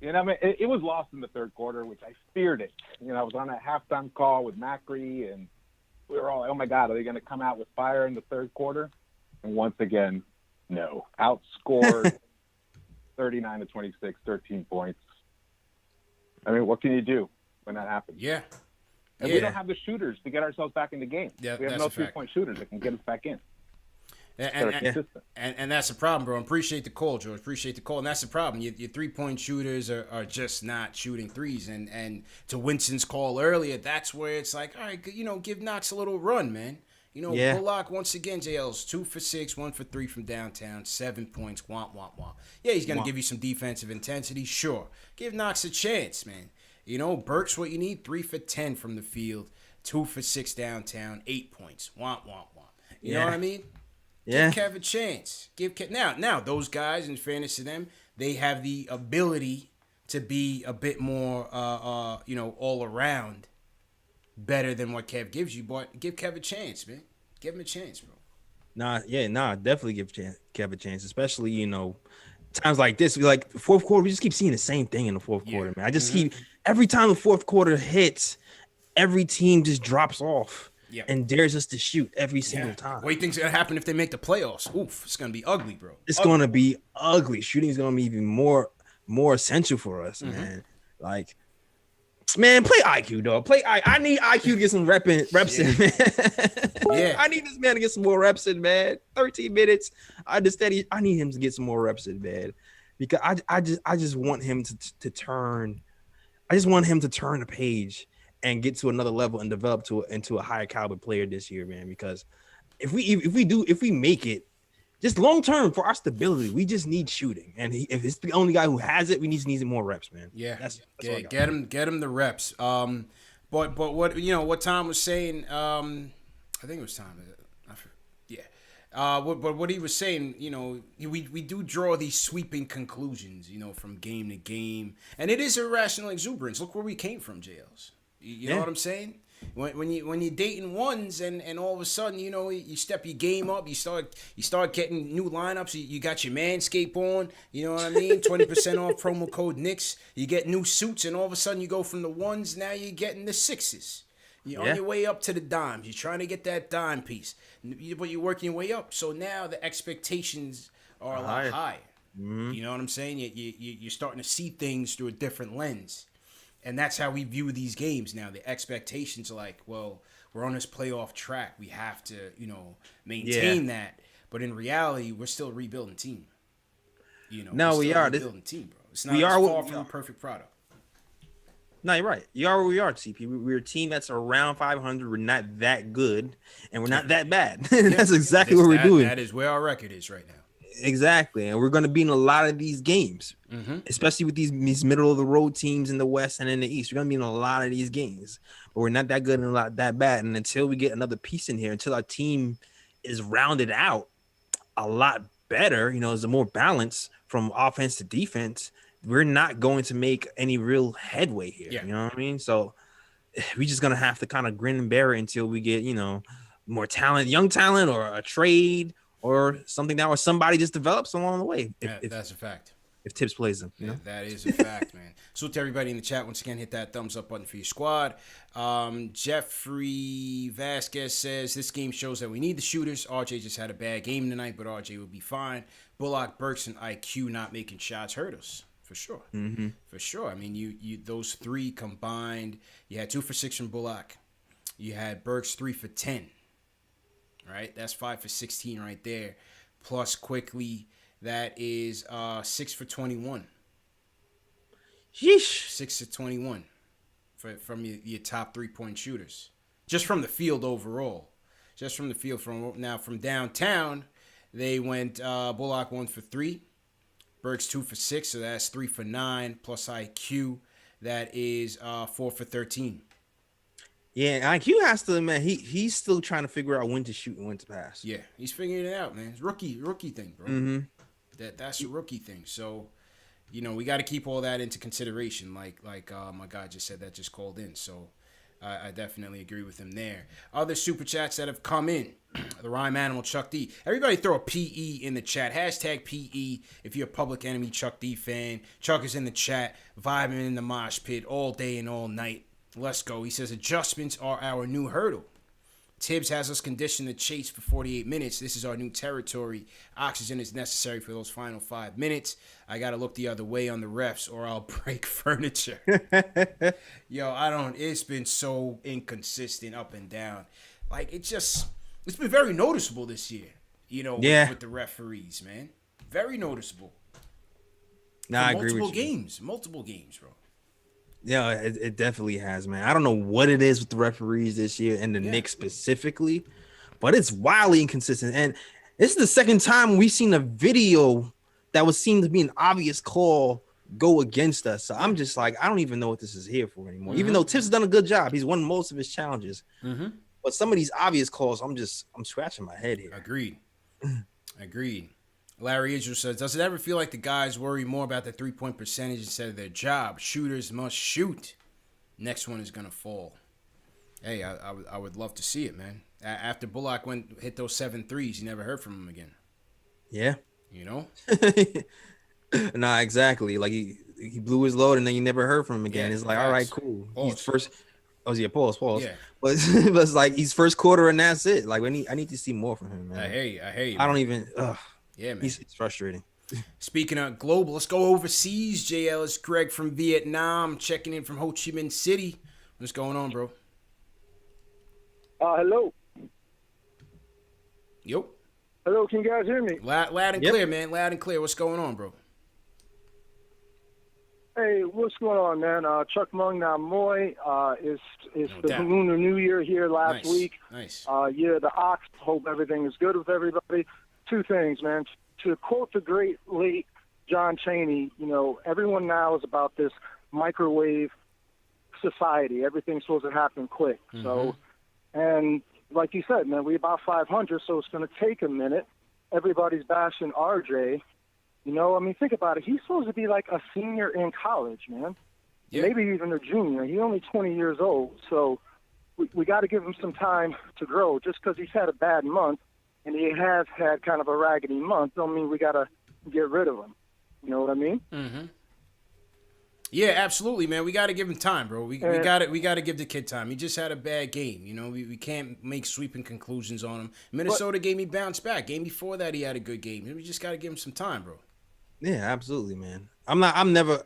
It was lost in the third quarter, which I feared it. I was on a halftime call with Macri, and we were all like, oh, my God, are they going to come out with fire in the third quarter? And once again, no. Outscored 39-26, 13 points. What can you do when that happens? Yeah. And we don't have the shooters to get ourselves back in the game. Yeah, we have no three-point shooters that can get us back in. And that's the problem, bro. Appreciate the call, George. Appreciate the call. And that's the problem. Your three-point shooters are just not shooting threes. And to Winston's call earlier, that's where it's like, all right, give Knox a little run, man. Bullock, once again, JL's 2 for 6, 1 for 3 from downtown, 7 points, womp. Yeah, he's going to give you some defensive intensity, sure. Give Knox a chance, man. Burks, what you need, 3 for 10 from the field, 2 for 6 downtown, 8 points, womp. You know what I mean? Yeah. Give Kev a chance. Now, those guys, in fairness to them, they have the ability to be a bit more, all around better than what Kev gives you, but give Kev a chance, man. Give him a chance, bro. Definitely give Kev a chance, especially, times like this. Like the fourth quarter, we just keep seeing the same thing in the fourth quarter, man. I just keep, every time the fourth quarter hits, every team just drops off and dares us to shoot every single time. What do you think's going to happen if they make the playoffs? Oof, it's going to be ugly, bro. It's going to be ugly. Shooting is going to be even more essential for us, man. Like, man, play IQ, dog. I need IQ to get some reps in, man. I need this man to get some more reps in, man. 13 minutes. I need him to get some more reps in, man. Because I just want him to turn. I just want him to turn the page and get to another level and develop into a higher caliber player this year, man. Because if we make it, just long term for our stability, we just need shooting. And if it's the only guy who has it, we need more reps, man. Yeah, that's get him the reps. But what Tom was saying, I think it was Tom. But what he was saying, we do draw these sweeping conclusions, from game to game, and it is irrational exuberance. Look where we came from, JLs. You know what I'm saying? When you're dating ones and all of a sudden, you step your game up, you start getting new lineups, you got your Manscaped on, you know what I mean? 20% off promo code Knicks. You get new suits, and all of a sudden you go from the ones, now you're getting the 6s. You're on your way up to the dimes. You're trying to get that dime piece, but you're working your way up. So now the expectations are a lot higher. Mm-hmm. You know what I'm saying? You're starting to see things through a different lens. And that's how we view these games now. The expectations are like, well, we're on this playoff track. We have to, maintain that. But in reality, we're still a rebuilding team. No, we are. Rebuilding team, bro. It's not far from a perfect product. No, you're right. You are where we are, CP. We're a team that's around 500. We're not that good, and we're not that bad. That's exactly what we're doing. That is where our record is right now. Exactly, and we're going to be in a lot of these games, especially with these middle of the road teams in the West and in the East. We're going to be in a lot of these games, but we're not that good and not that bad. And until we get another piece in here, until our team is rounded out a lot better, there's a more balance from offense to defense, we're not going to make any real headway here. You know what I mean? So we're just going to have to kind of grin and bear it until we get, more talent, young talent, or a trade, or something that, or somebody just develops along the way. If that's a fact. If Tibbs plays them, that is a fact, man. So to everybody in the chat, once again, hit that thumbs up button for your squad. Jeffrey Vasquez says this game shows that we need the shooters. RJ just had a bad game tonight, but RJ will be fine. Bullock, Burks, and IQ not making shots hurt us for sure. For sure. I mean, you those three combined. You had 2 for 6 from Bullock. You had Burks 3 for 10. Right, that's 5 for 16 right there. Plus quickly, that is 6 for 21. Yeesh. 6 for 21 from your top 3-point shooters, just from the field overall. Just from the field. From downtown, they went Bullock 1 for 3, Burks 2 for 6, so that's 3 for 9. Plus IQ, that is 4 for 13. Yeah, IQ has to, man. He's still trying to figure out when to shoot and when to pass. Yeah, he's figuring it out, man. It's rookie thing, bro. That's a rookie thing. So, we got to keep all that into consideration. Like my guy just said that just called in. So, I definitely agree with him there. Other super chats that have come in. The Rhyme Animal, Chuck D. Everybody throw a PE in the chat. Hashtag PE if you're a Public Enemy Chuck D fan. Chuck is in the chat, vibing in the mosh pit all day and all night. Let's go. He says adjustments are our new hurdle. Tibbs has us conditioned to chase for 48 minutes. This is our new territory. Oxygen is necessary for those final 5 minutes. I got to look the other way on the refs or I'll break furniture. It's been so inconsistent up and down. Like, it's been very noticeable this year, with the referees, man. Very noticeable. I agree with you. Multiple games, bro. Yeah, it definitely has, man. I don't know what it is with the referees this year and the Knicks specifically, but it's wildly inconsistent. And this is the second time we've seen a video that was seen to be an obvious call go against us. So I'm just like, I don't even know what this is here for anymore. Even though Tibbs has done a good job, he's won most of his challenges. But some of these obvious calls, I'm scratching my head here. Agreed. Larry Israel says, does it ever feel like the guys worry more about the 3-point percentage instead of their job? Shooters must shoot. Next one is going to fall. Hey, I would love to see it, man. After Bullock hit those 7 threes, you never heard from him again. Yeah. Nah, exactly. Like he blew his load and then you never heard from him again. It's like, all right, cool. Pause. He's first. Oh, yeah, pause. Yeah. But it's like he's first quarter and that's it. Like I need to see more from him, man. I hear you. I don't even. Yeah, man. It's frustrating. Speaking of global, let's go overseas. JL, it's Greg from Vietnam, checking in from Ho Chi Minh City. What's going on, bro? Hello. Yo. Hello, can you guys hear me? Loud and clear, man. Loud and clear. What's going on, bro? Hey, what's going on, man? Chuck Mung Nam Moy. It's the Lunar New Year here last week. Nice. The Ox. Hope everything is good with everybody. 2 things, man. To quote the great late John Chaney, everyone now is about this microwave society. Everything's supposed to happen quick. So, and like you said, man, we're about 500, so it's going to take a minute. Everybody's bashing RJ. Think about it. He's supposed to be like a senior in college, man. Yeah. Maybe even a junior. He's only 20 years old, so we got to give him some time to grow. Just because he's had a bad month and he has had kind of a raggedy month don't mean we got to get rid of him. You know what I mean? Yeah, absolutely, man. We got to give him time, bro. We got to give the kid time. He just had a bad game. You know, we can't make sweeping conclusions on him. Minnesota game, he bounced back. Game before that, he had a good game. We just got to give him some time, bro. Yeah, absolutely, man. I'm never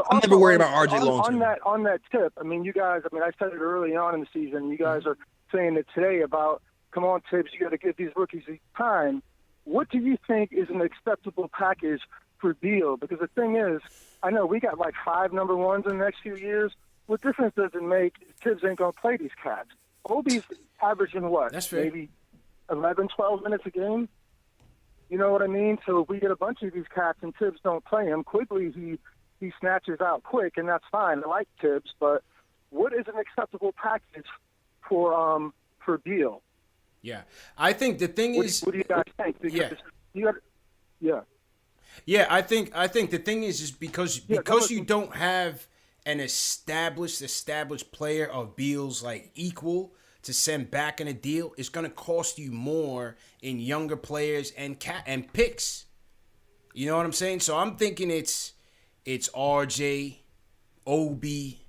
also, worried about RJ long term. On that tip, I mean, you guys. I mean, I said it early on in the season. You guys are saying it today about, come on, Tibbs, you got to give these rookies time. What do you think is an acceptable package for Beal? Because the thing is, I know we got like 5 number ones in the next few years. What difference does it make? Tibbs ain't gonna play these cats. Obi's averaging what? That's fair. Maybe 11, 12 minutes a game. You know what I mean? So if we get a bunch of these cats and Tibbs don't play him, Quigley he snatches out quick, and that's fine. I like Tibbs, but what is an acceptable package for Beal? Yeah, I think the thing is. What do you guys think? Because Yeah, I think the thing is because you don't have an established player of Beal's like equal to send back in a deal, it's gonna cost you more in younger players and picks. You know what I'm saying? So I'm thinking it's RJ, Obi,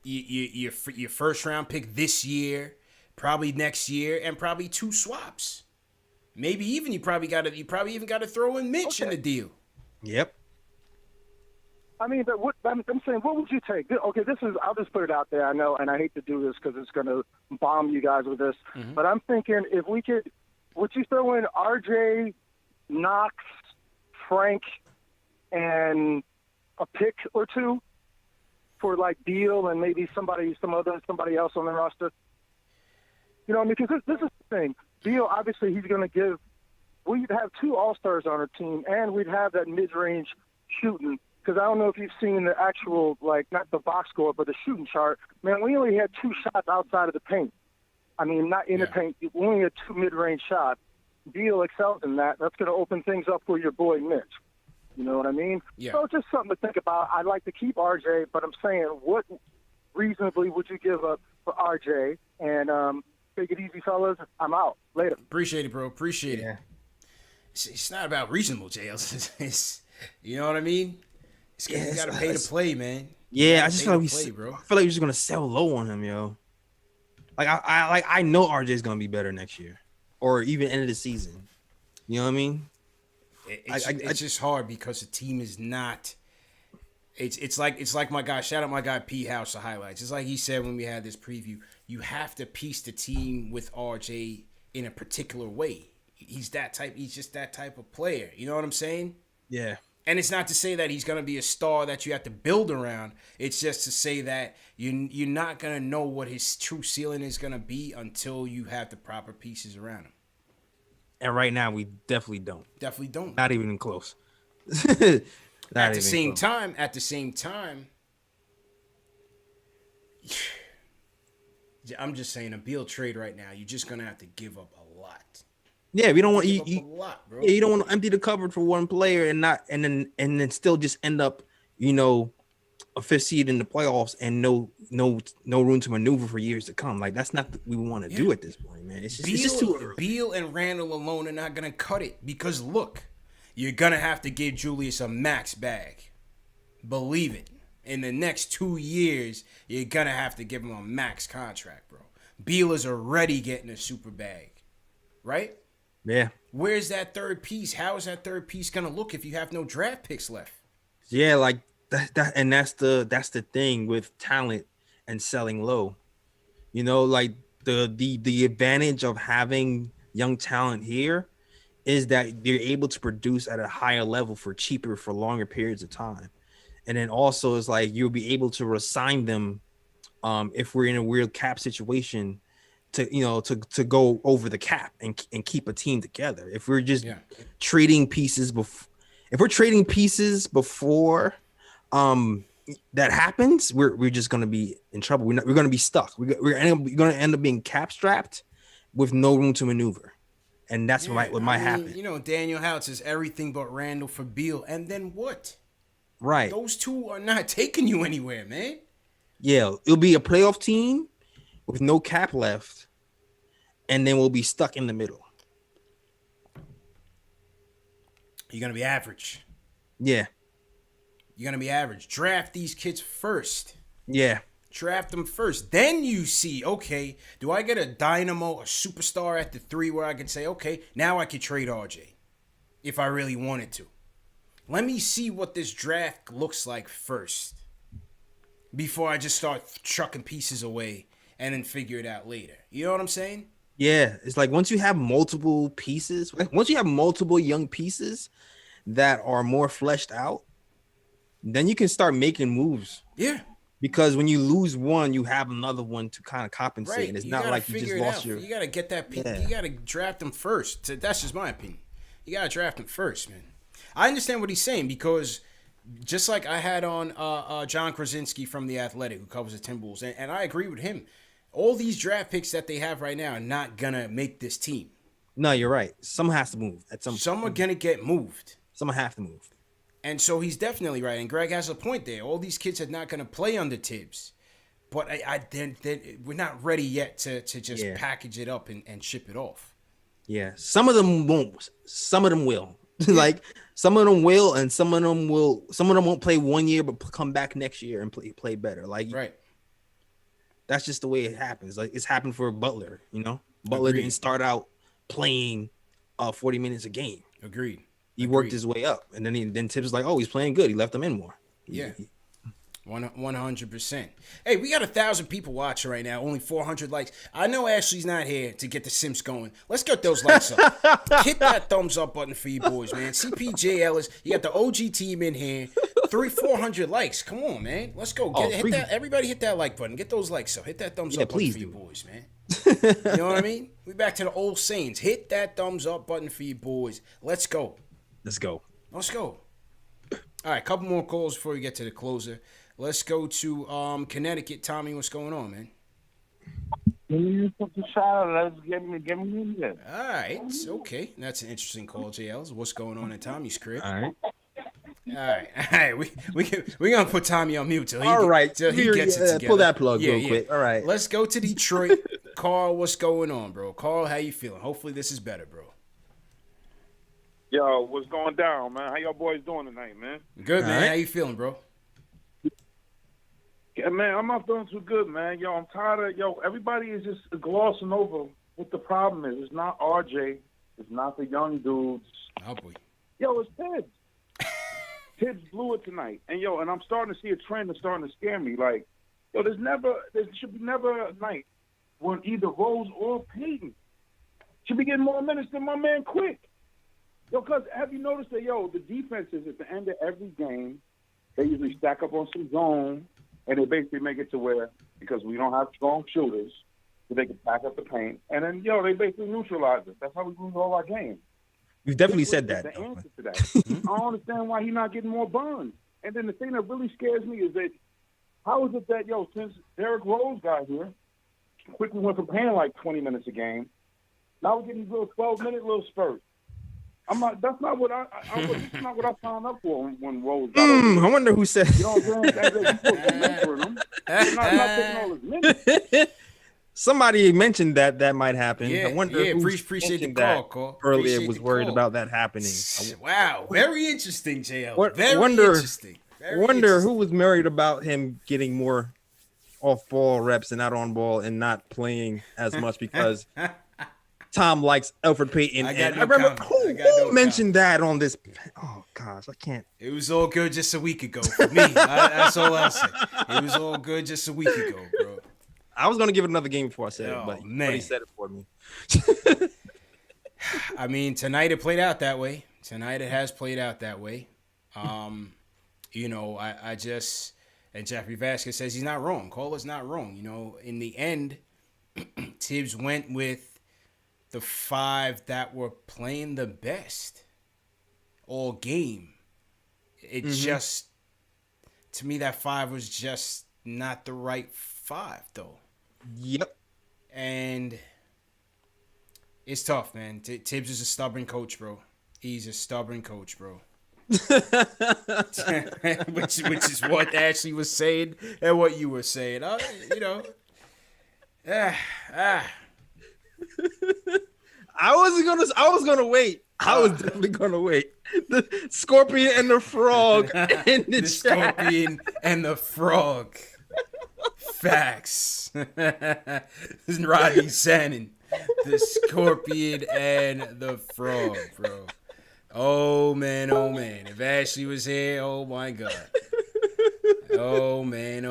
your first round pick this year, probably next year, and probably 2 swaps. Maybe even you probably even got to throw in Mitch in the deal. Yep. I mean, but I'm saying, what would you take? Okay, I'll just put it out there. I know, and I hate to do this because it's going to bomb you guys with this. Mm-hmm. But I'm thinking, would you throw in RJ, Knox, Frank, and a pick or 2 for like Beal and maybe somebody else on the roster? You know what I mean? Because this is the thing. Beal, obviously, he's going to give. We'd have 2 All-Stars on our team, and we'd have that mid-range shooting. Because I don't know if you've seen the actual, like, not the box score, but the shooting chart. Man, we only had 2 shots outside of the paint. I mean, not in the paint. We only had 2 mid-range shots. Beal excels in that. That's going to open things up for your boy Mitch. You know what I mean? Yeah. So just something to think about. I'd like to keep RJ, but I'm saying, what reasonably would you give up for RJ? And take it easy, fellas. I'm out. Later. Appreciate it, bro. Appreciate it. It's not about reasonable, JLs. It's, you know what I mean? You got to pay to play, man. Yeah, I just feel like we're just gonna sell low on him, yo. Like I know RJ's gonna be better next year, or even end of the season. You know what I mean? It's just hard because the team is not. It's like my guy. Shout out my guy P House, the highlights. It's like he said when we had this preview. You have to piece the team with RJ in a particular way. He's just that type of player. You know what I'm saying? Yeah. And it's not to say that he's gonna be a star that you have to build around. It's just to say that you're not gonna know what his true ceiling is gonna be until you have the proper pieces around him. And right now, we definitely don't. Definitely don't. Not even close. At the same time, I'm just saying a Beal trade right now. You're just gonna have to give up a lot. Yeah, we don't want a lot, bro. Yeah, you don't want to empty the cupboard for one player and then still just end up, you know, a 5th seed in the playoffs and no room to maneuver for years to come. Like that's not what we want to do at this point, man. It's just too early. Beal and Randall alone are not gonna cut it because look, you're gonna have to give Julius a max bag. Believe it. In the next 2 years, you're gonna have to give him a max contract, bro. Beal is already getting a super bag, right? Yeah. Where's that third piece? How is that third piece gonna look if you have no draft picks left? Yeah, like that, and that's the thing with talent and selling low. You know, like the advantage of having young talent here is that they're able to produce at a higher level for cheaper for longer periods of time. And then also it's like you'll be able to resign them if we're in a weird cap situation to go over the cap and keep a team together. If we're just trading pieces before that happens, we're just gonna be in trouble. We're gonna be stuck. We're gonna end up being cap strapped with no room to maneuver, and that's what might happen. You know, Daniel House says everything but Randall for Beal, and then what? Right. Those two are not taking you anywhere, man. Yeah, it'll be a playoff team with no cap left, and then we'll be stuck in the middle. You're gonna be average. Yeah. you're going to be average. Draft these kids first. Yeah. Draft them first. Then you see, okay, do I get a dynamo, a superstar at the 3 where I can say, okay, now I can trade RJ if I really wanted to. Let me see what this draft looks like first before I just start chucking pieces away and then figure it out later. You know what I'm saying? Yeah, it's like once you have multiple pieces, once you have multiple young pieces that are more fleshed out, then you can start making moves. Yeah. Because when you lose one, you have another one to kind of compensate. Right. And it's not like you just lost your... You got to get that... You got to draft them first. That's just my opinion. You got to draft them first, man. I understand what he's saying because just like I had on John Krasinski from The Athletic who covers the Timberwolves, and I agree with him. All these draft picks that they have right now are not going to make this team. No, you're right. Someone has to move. Some are going to get moved. Someone have to move. And so he's definitely right. And Greg has a point there. All these kids are not going to play under Tibbs. But we're not ready yet to just package it up and ship it off. Yeah. Some of them won't. Some of them will. Like some of them will, and some of them will. Some of them won't play 1 year, but come back next year and play better. Like right. That's just the way it happens. Like it's happened for Butler. You know, Butler didn't start out playing 40 minutes a game. Agreed. He worked his way up, and then Tibbs was like, "Oh, he's playing good." He left him in more. Yeah. 100%. Hey, we got 1,000 people watching right now. Only 400 likes. I know Ashley's not here to get the Sims going. Let's get those likes up. Hit that thumbs up button for you boys, man. CPJ Ellis, you got the OG team in here. 400 likes. Come on, man. Let's go. Everybody hit that like button. Get those likes up. Hit that thumbs up button for you boys, man. You know what I mean? We back to the old sayings. Hit that thumbs up button for you boys. Let's go. Let's go. Let's go. All right, couple more calls before we get to the closer. Let's go to Connecticut. Tommy, what's going on, man? Give me a shout out. Let's give me in there. All right. Okay. That's an interesting call, JLs. What's going on in Tommy's crib? All right. All right. We're going to put Tommy on mute till he gets it together. Pull that plug real quick. All right. Let's go to Detroit. Carl, what's going on, bro? Carl, how you feeling? Hopefully this is better, bro. Yo, what's going down, man? How y'all boys doing tonight, man? Good, man. Right. How you feeling, bro? Yeah, man, I'm not feeling too good, man. Yo, I'm tired of, everybody is just glossing over what the problem is. It's not RJ. It's not the young dudes. Oh, boy. Yo, it's Tibbs. Tibbs blew it tonight. And, and I'm starting to see a trend that's starting to scare me. Like, there should be never a night when either Rose or Payton should be getting more minutes than my man Quick. Because have you noticed that, the defenses at the end of every game, they usually stack up on some zone, and they basically make it to where, because we don't have strong shooters, so they can pack up the paint, and then, they basically neutralize it. That's how we lose all our games. You've definitely said that. The answer to that. I don't understand why he's not getting more burns. And then the thing that really scares me is that, how is it that, since Derrick Rose got here, quickly went from playing like 20 minutes a game, now we're getting these little 12-minute little spurts. That's not what I signed up for when Rose got over. I wonder who said. You know what I'm saying? You're supposed to be mentoring him. Not taking all his minutes. Somebody mentioned that might happen. Yeah, I wonder who appreciate the call. Earlier was worried about that happening. Wow, very interesting, JL. Very interesting. Wonder who was worried about him getting more off-ball reps and not on ball and not playing as much because Tom likes Elfrid Payton. I remember who mentioned that on this. Oh gosh, I can't. It was all good just a week ago for me. That's all I'll say. It was all good just a week ago, bro. I was gonna give it another game before I said it, but he said it for me. I mean, tonight it played out that way. Tonight it has played out that way. I just, and Jeffrey Vasquez says he's not wrong. Caller's not wrong. In the end, Tibbs went with the 5 that were playing the best all game. It just, to me, that 5 was just not the right 5, though. Yep. And it's tough, man. Tibbs is a stubborn coach, bro. He's a stubborn coach, bro. which is what Ashley was saying and what you were saying. I was gonna wait. I was definitely gonna wait. The Scorpion and the Frog in the chat. Scorpion and the Frog. Facts. This is Rodney Sannon. The Scorpion and the Frog, bro. Oh man. If Ashley was here, oh my God. Oh man.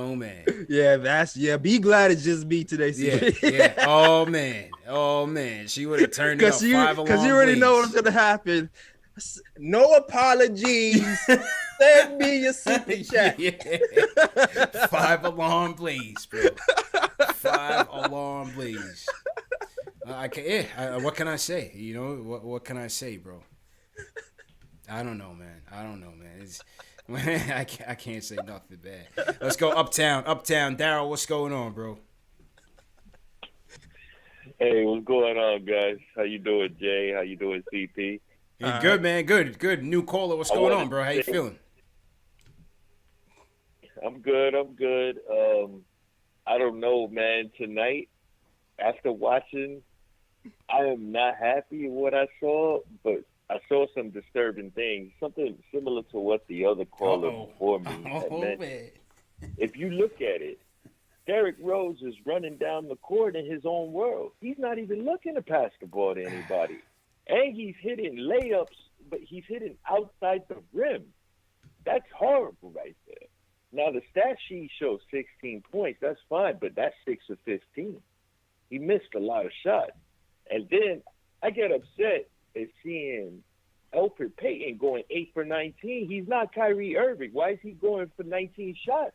Yeah, be glad it's just me today, CJ. Yeah. Oh man. She would have turned it up 5 alarm Because you already know blaze. what's gonna happen. No apologies. Send me your super chat. Yeah. 5 alarm blaze, bro. 5 alarm blaze. What can I say? You know, what can I say, bro? I don't know, man. I can't say nothing bad. Let's go uptown. Daryl, what's going on, bro? Hey, what's going on, guys? How you doing, Jay? How you doing, CP? Hey, good, man. Good. New caller. What's going on, bro? How you feeling? I'm good. I don't know, man. Tonight, after watching, I am not happy with what I saw, but I saw some disturbing things. Something similar to what the other caller before me had mentioned. If you look at it, Derrick Rose is running down the court in his own world. He's not even looking to pass the ball to anybody. And he's hitting layups, but he's hitting outside the rim. That's horrible right there. Now, the stat sheet shows 16 points. That's fine, but that's 6 of 15. He missed a lot of shots. And then I get upset at seeing Elfrid Payton going 8 for 19. He's not Kyrie Irving. Why is he going for 19 shots?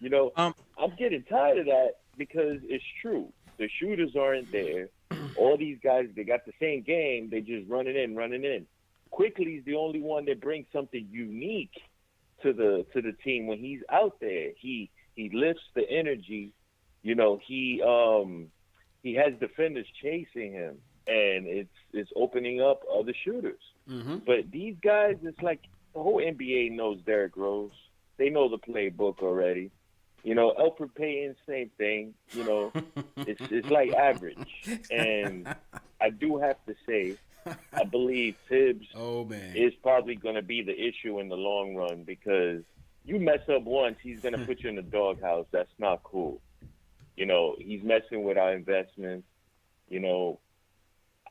You know, I'm getting tired of that because it's true. The shooters aren't there. All these guys, they got the same game. They just running in. Quickly's the only one that brings something unique to the team when he's out there. He lifts the energy. You know, he has defenders chasing him, and it's opening up other shooters. Mm-hmm. But these guys, it's like the whole NBA knows Derrick Rose. They know the playbook already. You know, Elfrid Payton, same thing. You know, it's like average. And I do have to say, I believe Tibbs is probably going to be the issue in the long run because you mess up once, he's going to put you in the doghouse. That's not cool. You know, he's messing with our investments. You know,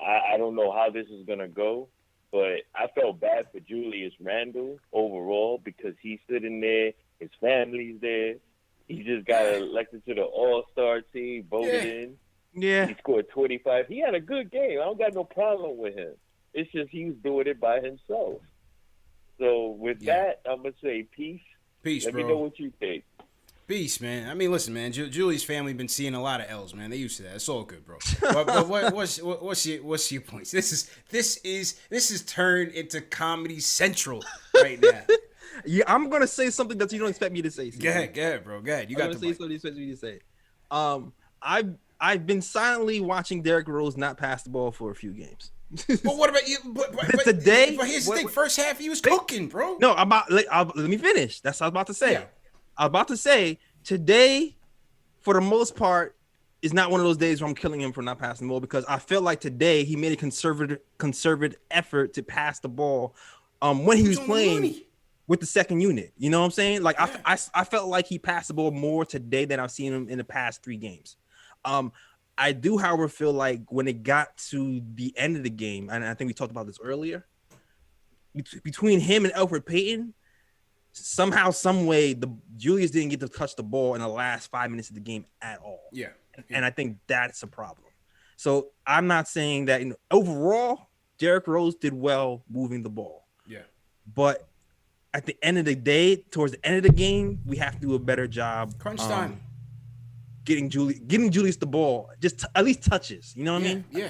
I don't know how this is going to go, but I felt bad for Julius Randle overall because he's sitting there. His family's there. He just got elected to the All-Star team, voted in. Yeah. He scored 25. He had a good game. I don't got no problem with him. It's just he was doing it by himself. So with that, I'm going to say peace. Peace, Let bro. me know what you think. Peace, man. I mean, listen, man. Julie's family been seeing a lot of L's, man. They used to that. It's all good, bro. But what's your points? This is turned into Comedy Central right now. Yeah, I'm gonna say something that you don't expect me to say. Go ahead, bro. Go ahead. You got to say something you expect me to say. I've been silently watching Derrick Rose not pass the ball for a few games. But what about you? But today, but here's the thing. First half, he was cooking, bro. No, let me finish. That's what I was about to say. Yeah. I was about to say today, for the most part, is not one of those days where I'm killing him for not passing the ball because I felt like today he made a conservative effort to pass the ball when he was playing with the second unit. You know what I'm saying? Like I felt like he passed the ball more today than I've seen him in the past 3 games. I do, however, feel like when it got to the end of the game, and I think we talked about this earlier, between him and Elfrid Payton, somehow, some way, Julius didn't get to touch the ball in the last 5 minutes of the game at all. Yeah. And I think that's a problem. So I'm not saying that overall, Derrick Rose did well moving the ball. Yeah. But at the end of the day, towards the end of the game, we have to do a better job. Crunch time. Getting Julius the ball, just at least touches. You know what I mean? Yeah.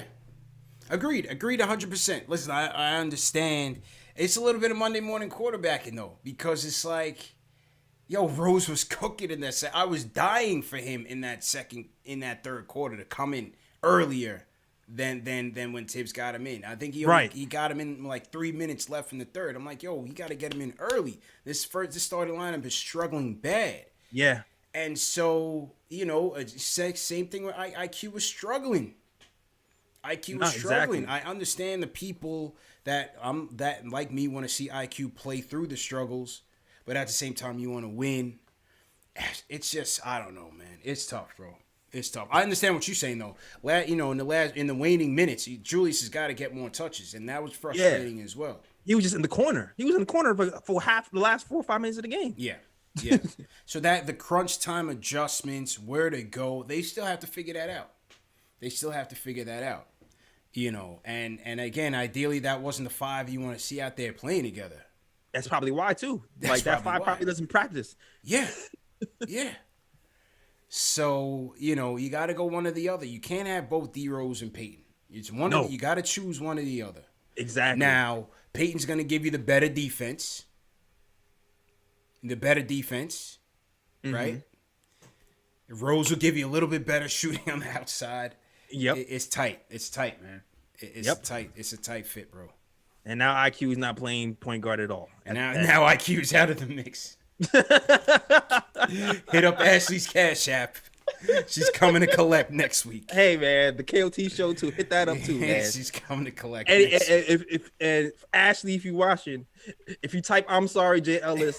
Agreed 100%. Listen, I understand. It's a little bit of Monday morning quarterbacking, though, because it's like, yo, Rose was cooking in that set. I was dying for him in that third quarter to come in earlier than when Tibbs got him in. I think he got him in like 3 minutes left in the third. I'm like, yo, he got to get him in early. This starting lineup is struggling bad. Yeah. And so, same thing with IQ was struggling. IQ was struggling. Exactly. I understand the people that like me want to see IQ play through the struggles, but at the same time you want to win. It's just, I don't know, man. It's tough, bro. It's tough. I understand what you're saying though. In the waning minutes, Julius has got to get more touches, and that was frustrating as well. He was just in the corner. He was in the corner for half the last 4 or 5 minutes of the game. Yeah. So that the crunch time adjustments, where to go, they still have to figure that out. And again, ideally that wasn't the 5 you want to see out there playing together. That's probably why too. Like that 5 probably doesn't practice. Yeah. Yeah. So, you got to go one or the other. You can't have both D Rose and Peyton. It's one. You got to choose one or the other. Exactly. Now, Peyton's going to give you the better defense. Right? Rose will give you a little bit better shooting on the outside. Yep. It's tight. It's tight, man. It's tight. It's a tight fit, bro. And now IQ is not playing point guard at all. And now IQ is out of the mix. Hit up Ashley's Cash App. She's coming to collect next week. Hey man, the KOT show too. Hit that up too, man. She's coming to collect. And if Ashley, if you're watching, if you type "I'm sorry, Jay Ellis,"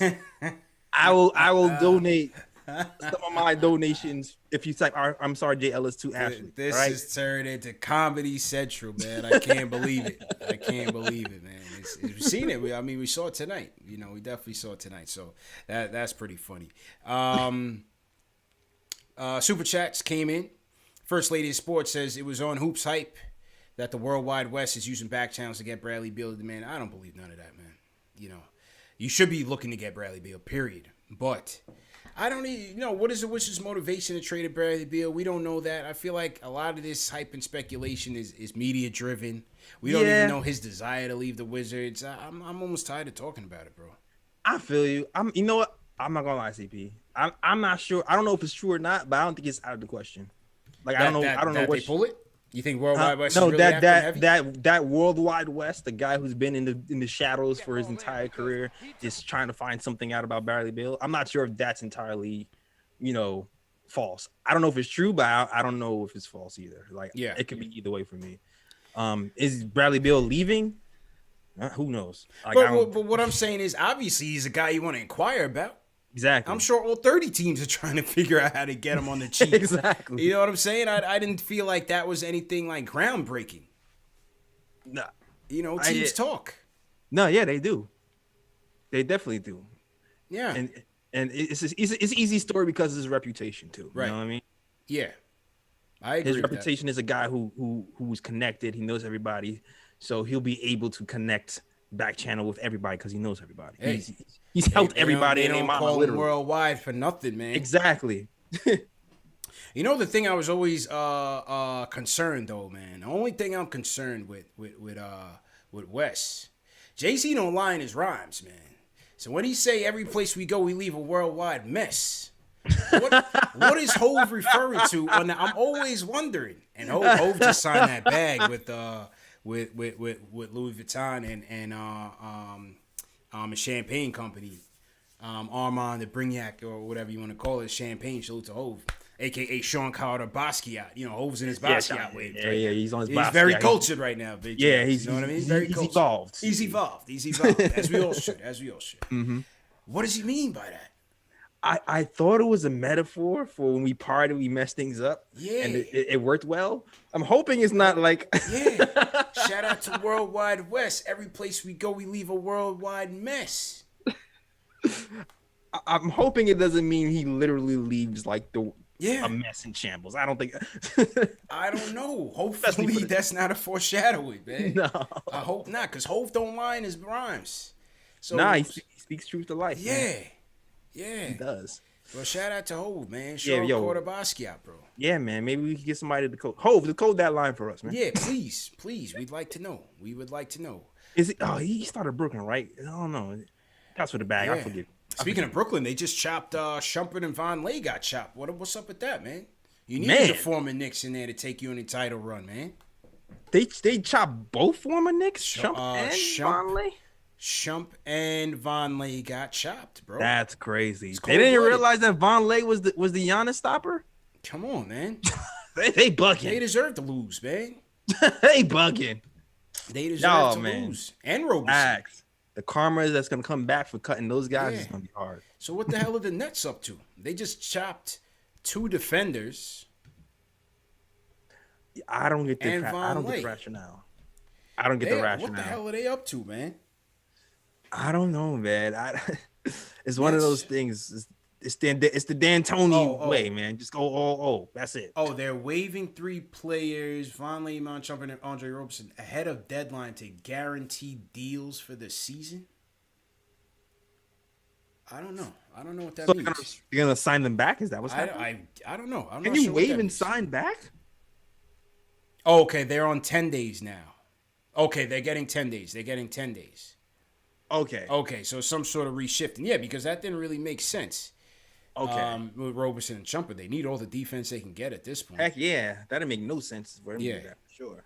I will donate some of my donations. If you type "I'm sorry, Jay Ellis" to Ashley. This is turned into Comedy Central, man. I can't believe it. Man. We've seen it. We saw it tonight. We definitely saw it tonight. So that's pretty funny. Super chats came in. First Lady of Sports says it was on Hoops Hype that the World Wide West is using back channels to get Bradley Beal. Man, I don't believe none of that, man. You should be looking to get Bradley Beal, period. But I don't even what is the Wizards' motivation to trade Bradley Beal? We don't know that. I feel like a lot of this hype and speculation is media driven. We don't even know his desire to leave the Wizards. I'm almost tired of talking about it, bro. I feel you. You know what? I'm not gonna lie, CP. I'm not sure. I don't know if it's true or not, but I don't think it's out of the question. Like I don't know what they pull it. You think World Wide West? No, is really that World Wide West, the guy who's been in the shadows for his entire career, is trying to find something out about Bradley Beal. I'm not sure if that's entirely, false. I don't know if it's true, but I don't know if it's false either. Like, it could be either way for me. Is Bradley Beal leaving? Who knows? Like, but what I'm saying is, obviously, he's a guy you want to inquire about. Exactly. I'm sure all 30 teams are trying to figure out how to get him on the cheap. Exactly. You know what I'm saying? I didn't feel like that was anything like groundbreaking. No. Teams talk. No, yeah, they do. They definitely do. Yeah. And it's an easy story because of his reputation too. Right. You know what I mean? Yeah. I agree. His reputation is a guy who's connected. He knows everybody. So he'll be able to connect back channel with everybody because he knows everybody. Hey, he's helped everybody. They don't call him worldwide for nothing, man. Exactly. The thing I was always concerned though, man. The only thing I'm concerned with Wes, Jay-Z don't lie in his rhymes, man. So when he say every place we go we leave a worldwide mess, what is Hove referring to? I'm always wondering. And Hove just signed that bag with Louis Vuitton and a champagne company, Armand de Brignac or whatever you want to call it, champagne. Salute to Hove, aka Sean Carter Basquiat. Hove's in his Basquiat wave. Yeah, he's on his. He's very cultured right now. Big he's you know what I mean. He's evolved. He's evolved. As we all should. Mm-hmm. What does he mean by that? I thought it was a metaphor for when we partied, we messed things up. Yeah. And it worked well. I'm hoping it's not like. Yeah. Shout out to Worldwide West. Every place we go, we leave a worldwide mess. I'm hoping it doesn't mean he literally leaves like a mess in shambles. I don't think. I don't know. Hopefully that's not a foreshadowing, man. No. I hope not, because Hove don't lie in his rhymes. So he speaks truth to life. Yeah. Man. Yeah. He does. Well, shout out to Hove, man. Sean Carter Basquiat, bro. Yeah, man. Maybe we can get somebody to code. Hove, to code that line for us, man. Yeah, please. We'd like to know. We would like to know. Is it? Oh, he started Brooklyn, right? I don't know. That's for the bag. Yeah. I forget. Speaking of Brooklyn, they just chopped Shumpert and Von Lay got chopped. What's up with that, man? You need the former Knicks in there to take you on a title run, man. They chopped both former Knicks, Shump and Von Lay? Shump and Von Lay got chopped, bro. That's crazy. They didn't realize that Von Lay was the Giannis stopper? Come on, man. they bugging. They deserve to lose, man. They bugging. They deserve to man. lose. And Roberson. Facts. The karma that's gonna come back for cutting those guys is gonna be hard. So what the hell are the Nets up to? They just chopped 2 defenders. I don't get the rationale. I don't get the rationale. What the hell are they up to, man? I don't know, man. It's one of those things. It's the D'Antoni way, man. Just go, that's it. Oh, they're waiving 3 players, Von Lehman, Chumpin, and Andre Roberson ahead of deadline to guarantee deals for the season. I don't know. I don't know what that means. You're gonna sign them back? Is that what's happening? I don't know. Can you waive and sign back? Oh, okay, they're on 10 days now. Okay, they're getting 10 days. Okay, so some sort of reshifting. Yeah, because that didn't really make sense. Okay. With Roberson and Chumper, they need all the defense they can get at this point. Heck yeah, that didn't make no sense for them to do that, for sure.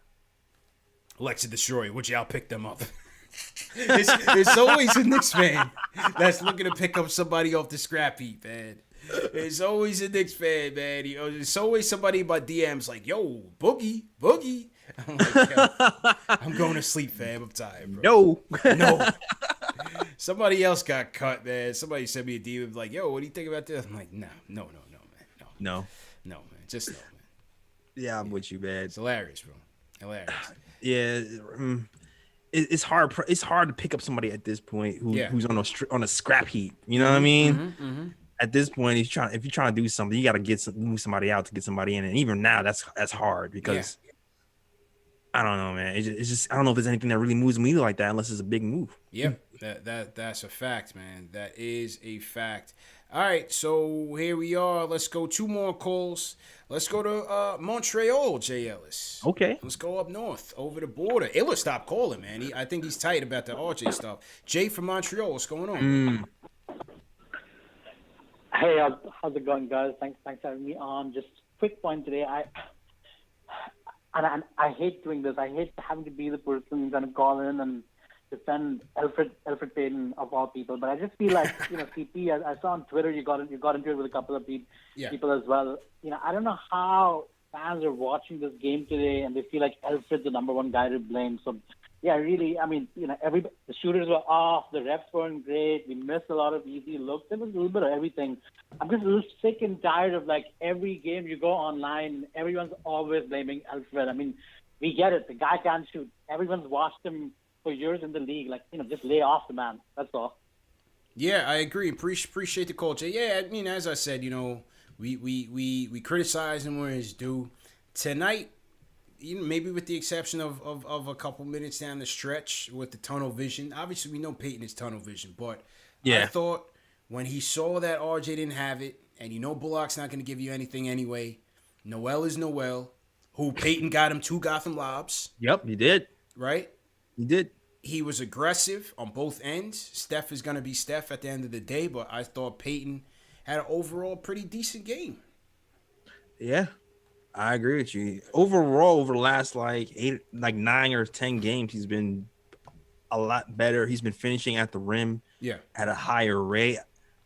Alexa Destroyer, would y'all pick them up? There's always a Knicks fan that's looking to pick up somebody off the scrap heap, man. There's always a Knicks fan, man. There's always somebody in my DMs like, yo, Boogie. I'm like, yo, I'm going to sleep, fam. I'm tired, bro. No. Somebody else got cut, man. Somebody sent me a DM like, yo, what do you think about this? I'm like, no, man. No, man. Just no, man. Yeah, I'm with you, man. It's hilarious, bro. Hilarious. Yeah. It's hard. It's hard to pick up somebody at this point who's on a scrap heap. You know what I mean? At this point, if you're trying to do something, you got to move somebody out to get somebody in, and even now, that's hard because I don't know, man. It's just I don't know if there's anything that really moves me like that unless it's a big move. Yeah, that's a fact, man. That is a fact. All right, so here we are. Let's go 2 more calls. Let's go to Montreal, Jay Ellis. Okay. Let's go up north, over the border. Ellis, stop calling, man. I think he's tight about the RJ stuff. Jay from Montreal, what's going on? Hey, how's it going, guys? Thanks for having me on. Just quick point today. I hate doing this. I hate having to be the person going to call in and defend Alfred Payton of all people. But I just feel like, CP, I saw on Twitter you got into it with a couple of people as well. I don't know how fans are watching this game today and they feel like Alfred's the number one guy to blame. So, yeah, really, I mean, the shooters were off, the refs weren't great, we missed a lot of easy looks. There was a little bit of everything. I'm just a little sick and tired of, every game you go online, everyone's always blaming Alfred. I mean, we get it. The guy can't shoot. Everyone's watched him for years in the league. Just lay off the man. That's all. Yeah, I agree. Appreciate the call, Jay. Yeah, I mean, as I said, we criticize him where he's due. Tonight, maybe with the exception of a couple minutes down the stretch with the tunnel vision. Obviously, we know Peyton is tunnel vision, but I thought when he saw that RJ didn't have it, and Bullock's not going to give you anything anyway, Noel is Noel, who Peyton got him 2 Gotham lobs. Yep, he did. Right? He did. He was aggressive on both ends. Steph is going to be Steph at the end of the day, but I thought Peyton had an overall pretty decent game. Yeah. I agree with you. Overall, over the last 9 or 10 games, he's been a lot better. He's been finishing at the rim, at a higher rate.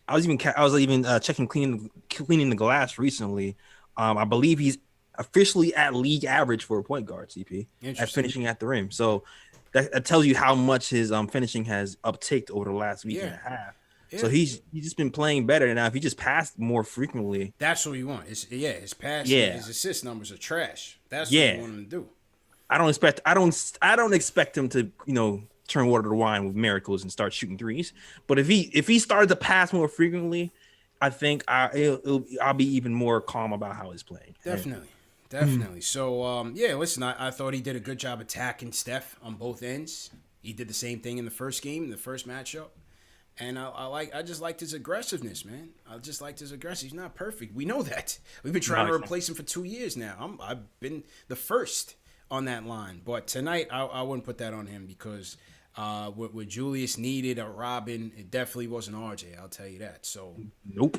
I was even checking cleaning the glass recently. I believe he's officially at league average for a point guard, CP, at finishing at the rim. So that tells you how much his finishing has upticked over the last week and a half. Yeah. So he's just been playing better now. If he just passed more frequently, that's what you want. His pass, his assist numbers are trash. That's what you want him to do. I don't expect him to turn water to wine with miracles and start shooting threes. But if he started to pass more frequently, I think I'll be even more calm about how he's playing. Definitely. So listen, I thought he did a good job attacking Steph on both ends. He did the same thing in the first game, in the first matchup. And I just liked his aggressiveness, man. I just liked his aggressiveness. He's not perfect. We know that. We've been trying to replace him for 2 years now. I've been the first on that line. But tonight, I wouldn't put that on him because what Julius needed, a Robin, it definitely wasn't RJ. I'll tell you that. So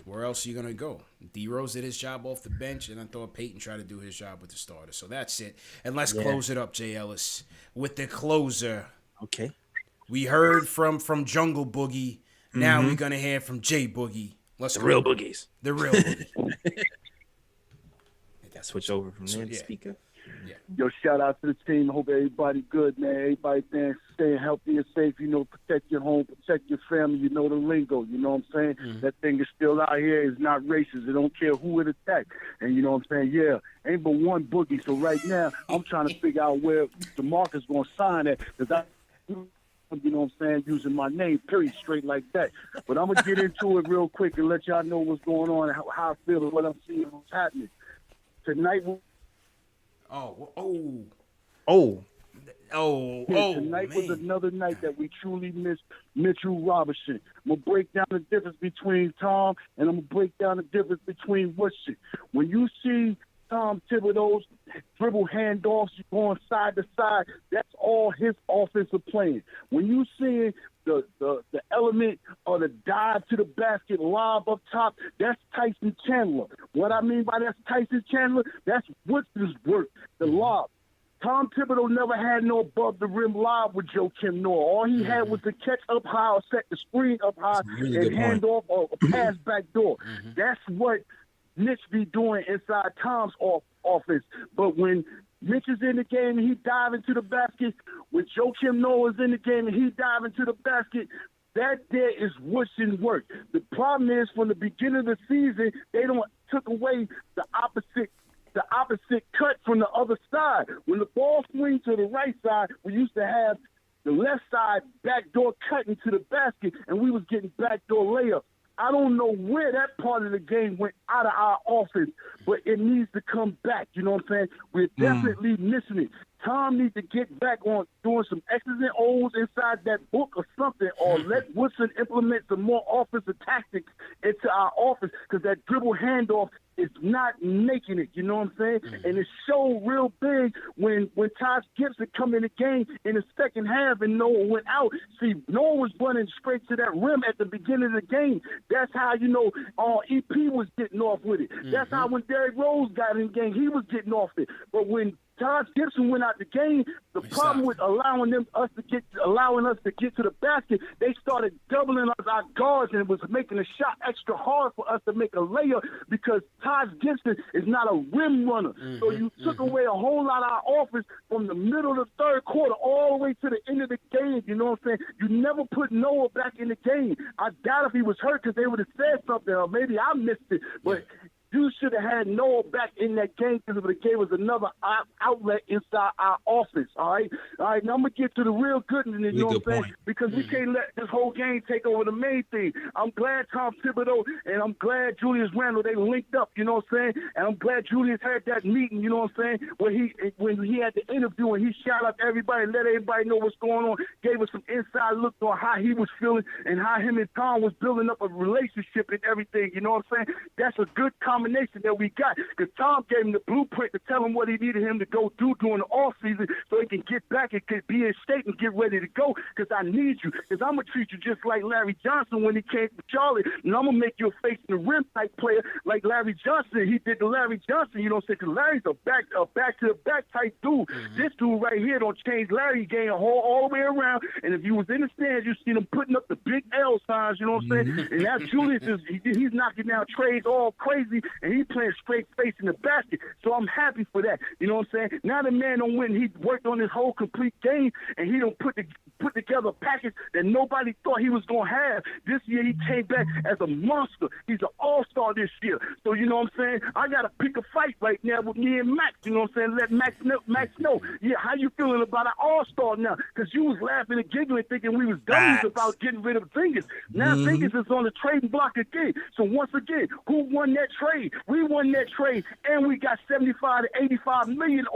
where else are you going to go? D-Rose did his job off the bench, and I thought Peyton tried to do his job with the starter. So that's it. And let's close it up, Jay Ellis, with the closer. Okay. We heard from Jungle Boogie. Now we're going to hear from Jay Boogie. Let's go. Real boogies. The real boogie. Switch over from there to speaker. Yo, shout out to the team. Hope everybody good, man. Everybody staying healthy and safe. You know, protect your home, protect your family. You know the lingo. You know what I'm saying? That thing is still out here. It's not racist. It don't care who it attacks. And you know what I'm saying? Yeah, ain't but one boogie. So right now, I'm trying to figure out where DeMarcus going to sign at. Because you know what I'm saying, using my name, period, straight like that. But I'm going to get into it real quick and let y'all know what's going on, how I feel and what I'm seeing, what's happening. Tonight, tonight was another night that we truly missed Mitchell Robinson. I'm going to break down the difference between Tom, and I'm going to break down the difference between Woodson. When you see Tom Thibodeau's dribble handoffs going side to side, that's all his offensive playing. When you see the element or the dive to the basket, lob up top, that's Tyson Chandler. What I mean by that's Tyson Chandler, that's Woodson's work, the lob. Tom Thibodeau never had no above-the-rim lob with Joakim Noah. All he had was the catch up high or set the screen up high and hand off or pass back door. That's what Mitch be doing inside Tom's offense. But when Mitch is in the game and he dive into the basket, when Joakim Noah is in the game and he dive into the basket, that there is Woodson work. The problem is from the beginning of the season, they took away the opposite cut from the other side. When the ball swings to the right side, we used to have the left side backdoor cut into the basket, and we was getting backdoor layups. I don't know where that part of the game went out of our offense, but it needs to come back. You know what I'm saying? We're definitely missing it. Tom needs to get back on doing some X's and O's inside that book or something, or let Woodson implement some more offensive tactics into our offense, because that dribble handoff is not making it. You know what I'm saying? And it showed real big when Taj Gibson come in the game in the second half and Noah went out. See, Noah was running straight to that rim at the beginning of the game. That's how, you know, EP was getting off with it. That's how when Derrick Rose got in the game, he was getting off it. But when Taj Gibson went out the game, the problem with allowing us to get to the basket, they started doubling us our guards, and it was making the shot extra hard for us to make a layup because Taj Gibson is not a rim runner. So you took away a whole lot of our offense from the middle of the third quarter all the way to the end of the game. You know what I'm saying? You never put Noah back in the game. I doubt if he was hurt because they would have said something, or maybe I missed it. But you should have had Noah back in that game because it would have gave us another outlet inside our offense, all right? All right, now I'm going to get to the real good in it, you know what I'm saying? Because we can't let this whole game take over the main thing. I'm glad Tom Thibodeau and I'm glad Julius Randle, they linked up, you know what I'm saying? And I'm glad Julius had that meeting, you know what I'm saying, when he had the interview and he shot up everybody and let everybody know what's going on, gave us some inside look on how he was feeling and how him and Tom was building up a relationship and everything, you know what I'm saying? That's a good combination that we got, because Tom gave him the blueprint to tell him what he needed him to go do during the off season so he can get back and could be in shape and get ready to go, because I need you, because I'm going to treat you just like Larry Johnson when he came to Charlotte, and I'm going to make you a face in the rim type player like Larry Johnson. He did the Larry Johnson, you know what I'm saying, because Larry's a back to the back type dude. This dude right here don't change Larry game all the way around, and if you was in the stands, you seen him putting up the big L signs, you know what I'm saying, and now Julius he's knocking down trades all crazy, and he playing straight face in the basket. So I'm happy for that. You know what I'm saying? Now the man don't win. He worked on his whole complete game, and he don't put together a package that nobody thought he was going to have. This year he came back as a monster. He's an all-star this year. So you know what I'm saying? I got to pick a fight right now with me and Max. You know what I'm saying? Let Max know. Yeah, how you feeling about an all-star now? Because you was laughing and giggling thinking we was dummies about getting rid of Vegas. Now Vegas is on the trading block again. So once again, who won that trade? We won that trade, and we got 75 to 85 million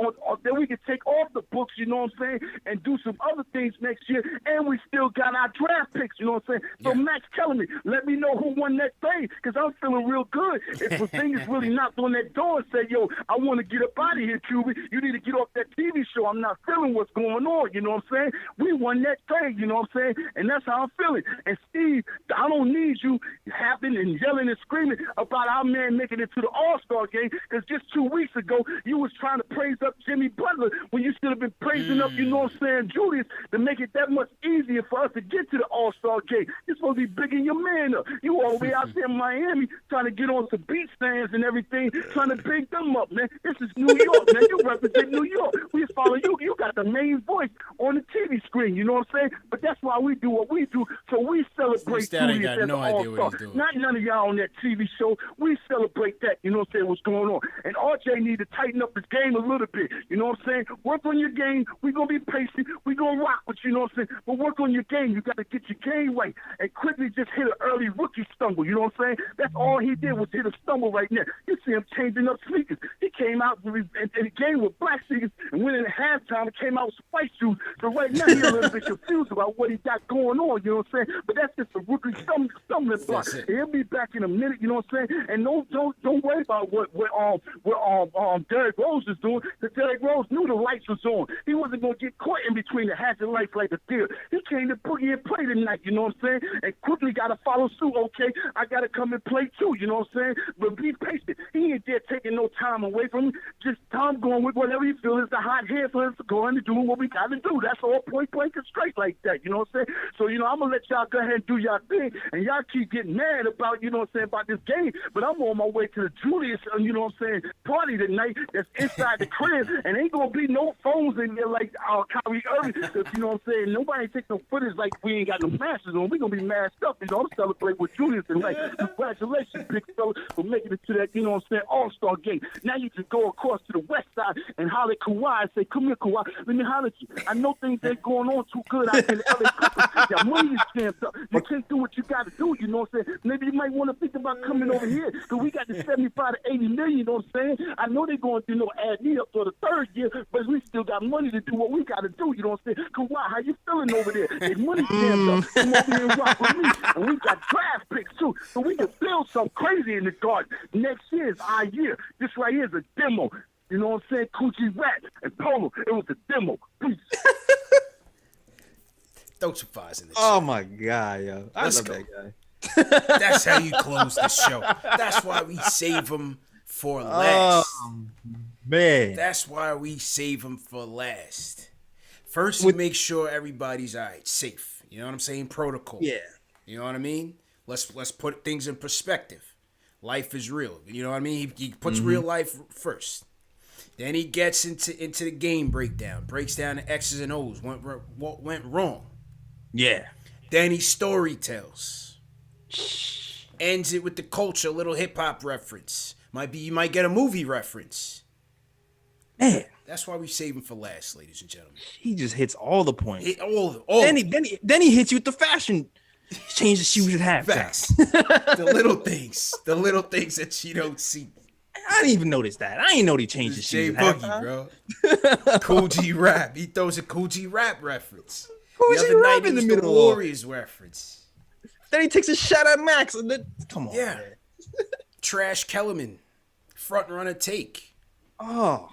that we can take off the books, you know what I'm saying, and do some other things next year, and we still got our draft picks, you know what I'm saying? So Max telling me, let me know who won that trade, because I'm feeling real good. If the thing is really knocked on that door and say, yo, I want to get up out of here, Cuban, you need to get off that TV show. I'm not feeling what's going on, you know what I'm saying? We won that trade, you know what I'm saying? And that's how I'm feeling. And Steve, I don't need you happing and yelling and screaming about our man making making it to the All-Star game because just 2 weeks ago you was trying to praise up Jimmy Butler when you should have been praising up, you know what I'm saying, Julius, to make it that much easier for us to get to the All-Star game. You're supposed to be bigging your man up. You all the way out there in Miami trying to get on some beach stands and everything, trying to big them up, man. This is New York, man. You represent New York. We follow you. You got the main voice on the TV screen, you know what I'm saying? But that's why we do what we do. So we celebrate Julius as an All-Star. Not none of y'all on that TV show. We celebrate that, you know what I'm saying, what's going on. And RJ need to tighten up his game a little bit, you know what I'm saying? Work on your game. We're going to be patient. We're going to rock with you, you know what I'm saying? But work on your game. You got to get your game right. And quickly just hit an early rookie stumble, you know what I'm saying? That's all he did was hit a stumble right now. You see him changing up sneakers. He came out in the game with black sneakers and went in halftime and came out with white shoes. So right now he's a little bit confused about what he got going on, you know what I'm saying? But that's just a rookie stumbling block. He'll be back in a minute, you know what I'm saying? And don't worry about what Derrick Rose is doing, because Derrick Rose knew the lights was on. He wasn't gonna get caught in between the hazard lights like a deer. He came to put in play tonight, you know what I'm saying? And quickly gotta follow suit, okay? I gotta come and play too, you know what I'm saying? But be patient. He ain't there taking no time away from me. Just Tom going with whatever he feels is the hot hand for us to go and do what we gotta do. That's all, point blank and straight like that, you know what I'm saying? So, you know, I'm gonna let y'all go ahead and do y'all thing, and y'all keep getting mad about, you know what I'm saying, about this game, but I'm on my way to the Julius, you know what I'm saying, party tonight that's inside the crib, and ain't gonna be no phones in there like Kyrie Irving, because, you know what I'm saying, nobody take no footage like we ain't got no masks on. We gonna be masked up, you know, I'm celebrating with Julius tonight. Congratulations, big fella, for making it to that, you know what I'm saying, All-Star game. Now you can go across to the west side and holler at Kawhi and say, come here, Kawhi, let me holler at you. I know things ain't going on too good out in the LA Clippers. Your money is jammed up. You can't do what you got to do, you know what I'm saying? Maybe you might want to think about coming over here, because we got the 75 to 80 million, you know what I'm saying? I know they're going to, you know, add me up for the third year, but we still got money to do what we got to do, you know what I'm saying? Kawhi, how you feeling over there? Your money jammed up. Come over here and rock with me. And we got draft picks, too, so we can build something crazy in the garden. Next year is our year. This right here is a demo. You know what I'm saying? Coochie Rat and Polo. It was a demo. Peace. Throw some fires in the Oh my God, yo. I love that guy. That's how you close the show. That's why we save them for last. Man. That's why we save them for last. First, we make sure everybody's all right, safe. You know what I'm saying? Protocol. Yeah. You know what I mean? Let's put things in perspective. Life is real. You know what I mean? He puts real life first. Then he gets into the game breakdown. Breaks down the X's and O's. What went wrong. Yeah. Then he story tells. Ends it with the culture, a little hip hop reference. You might get a movie reference. Man. That's why we save him for last, ladies and gentlemen. He just hits all the points. All then he hits you with the fashion. Change the shoes at halftime. Facts. The little things that you don't see. I didn't even notice that. I didn't know he changed his shoes. Jay Boogie, bro. Cool G Rap. He throws a Cool G Rap reference. Cool G Rap in the middle. The Warriors reference. Then he takes a shot at Max. Come on. Yeah. Man. Trash Kellerman. Front runner take. Oh.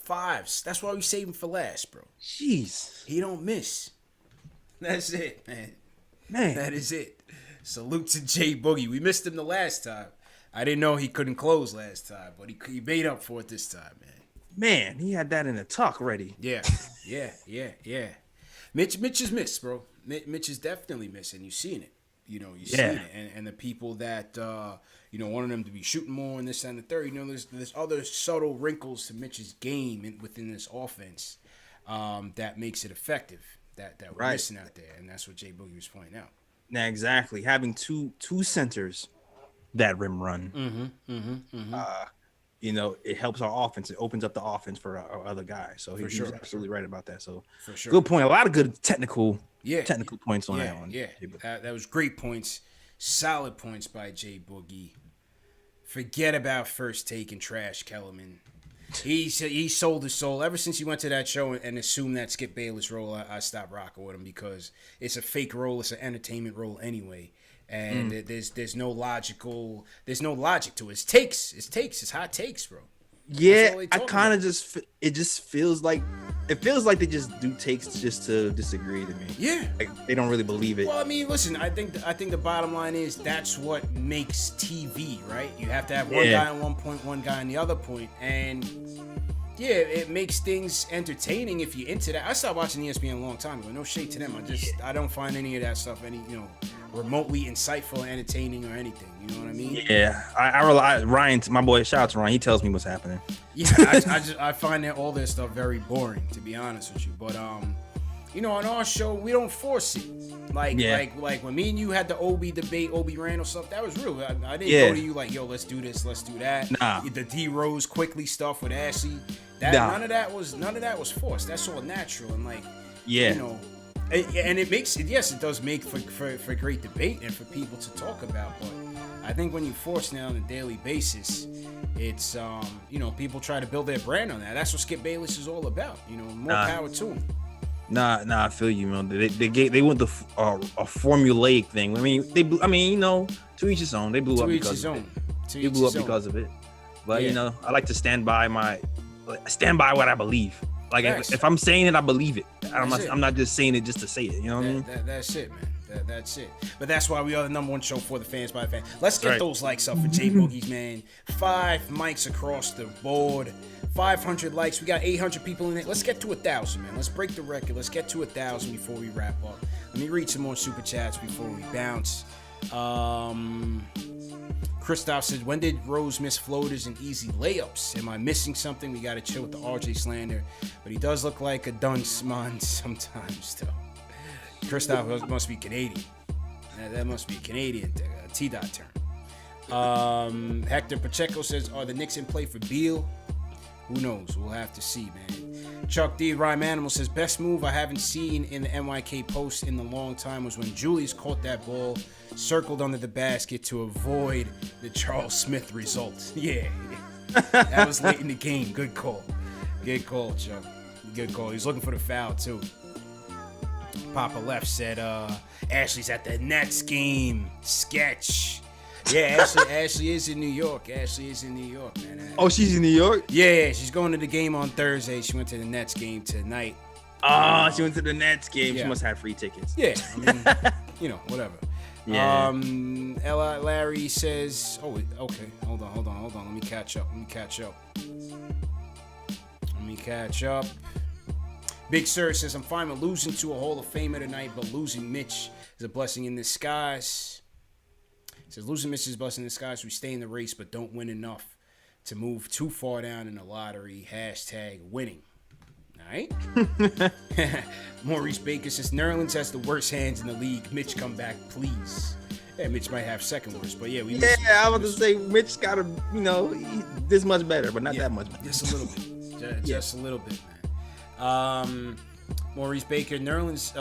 Fives. That's why we save him for last, bro. Jeez. He don't miss. That's it, man. That is it. Salute to Jay Boogie. We missed him the last time. I didn't know he couldn't close last time, but he made up for it this time, man. Man, he had that in the tuck ready. Yeah. Mitch is missed, bro. Mitch is definitely missed, and you've seen it. You know, you've seen it. And the people that, wanted him to be shooting more and this and the third, there's other subtle wrinkles to Mitch's game within this offense that makes it effective. That we're missing out there, and that's what Jay Boogie was pointing out. Now, exactly. Having two centers that rim run, it helps our offense. It opens up the offense for our other guys. So he's absolutely right about that. So for sure. Good point. A lot of good technical points on that one. Yeah, that was great points. Solid points by Jay Boogie. Forget about First Take and Trash Kellerman. He sold his soul ever since he went to that show and assumed that Skip Bayless role. I stopped rocking with him because it's a fake role. It's an entertainment role anyway, and there's no logic to it. It's hot takes, bro. Yeah, I kind of it just feels like they just do takes just to disagree to me. Yeah, like they don't really believe it. Well, I mean, listen, I think the bottom line is that's what makes TV, right? You have to have one guy on one point, one guy on the other point, and yeah, it makes things entertaining if you're into that. I stopped watching ESPN a long time ago. No shade to them. I don't find any of that stuff remotely insightful, or entertaining, or anything. You know what I mean? Yeah, I rely Ryan, my boy. Shout out to Ryan. He tells me what's happening. Yeah, I find that all this stuff very boring, to be honest with you. But on our show we don't force it. Like when me and you had the Obi debate, Obi Randall stuff, that was real. I didn't go to you like, yo, let's do this, let's do that. Nah. The D Rose quickly stuff with Ashley. None of that was forced. That's all natural and and it makes it. Yes, it does make for great debate and for people to talk about. But I think when you force it on a daily basis, it's people try to build their brand on that. That's what Skip Bayless is all about. More power to him. Nah, I feel you, man. They went a formulaic thing. I mean, to each his own. They blew up because of it. They blew up because of it. But I like to stand by what I believe. Like if I'm saying it, I believe it. I'm not just saying it just to say it. You know what I mean? That's it, man. That's it. But that's why we are the number one show for the fans by the fans. Let's get those likes up for J Boogies, man. 5 mics across the board. 500 likes. We got 800 people in it. Let's get to 1,000, man. Let's break the record. Let's get to 1,000 before we wrap up. Let me read some more super chats before we bounce. Christoph says, when did Rose miss floaters and easy layups? Am I missing something? We got to chill with the RJ slander. But he does look like a dunce man sometimes, though. Christoph must be Canadian. That must be a Canadian T-dot term. Hector Pacheco says, are the Knicks in play for Beal? Who knows? We'll have to see, man. Chuck D. Rhyme Animal says, best move I haven't seen in the NYK post in a long time was when Julius caught that ball, circled under the basket to avoid the Charles Smith result. Yeah. That was late in the game. Good call. Good call, Chuck. Good call. He's looking for the foul, too. Papa Left said, Ashley's at the Nets game. Sketch. Yeah, Ashley is in New York. Man. Oh, she's in New York? Yeah, she's going to the game on Thursday. She went to the Nets game tonight. Oh, she went to the Nets game. Yeah. She must have free tickets. Yeah, I mean, whatever. Yeah. Larry says, oh, okay. Hold on. Let me catch up. Big Sir says, I'm fine with losing to a Hall of Famer tonight, but losing Mitch is a blessing in disguise. He says, losing Mitch is a blessing in disguise. We stay in the race, but don't win enough to move too far down in the lottery. #winning. All right? Maurice Baker says, Nerlens has the worst hands in the league. Mitch, come back, please. Yeah, Mitch might have second worst, but yeah. I was going to say, Mitch got to, this much better, but not that much better. Just a little bit. Just a little bit, man. Maurice Baker, Nerlens.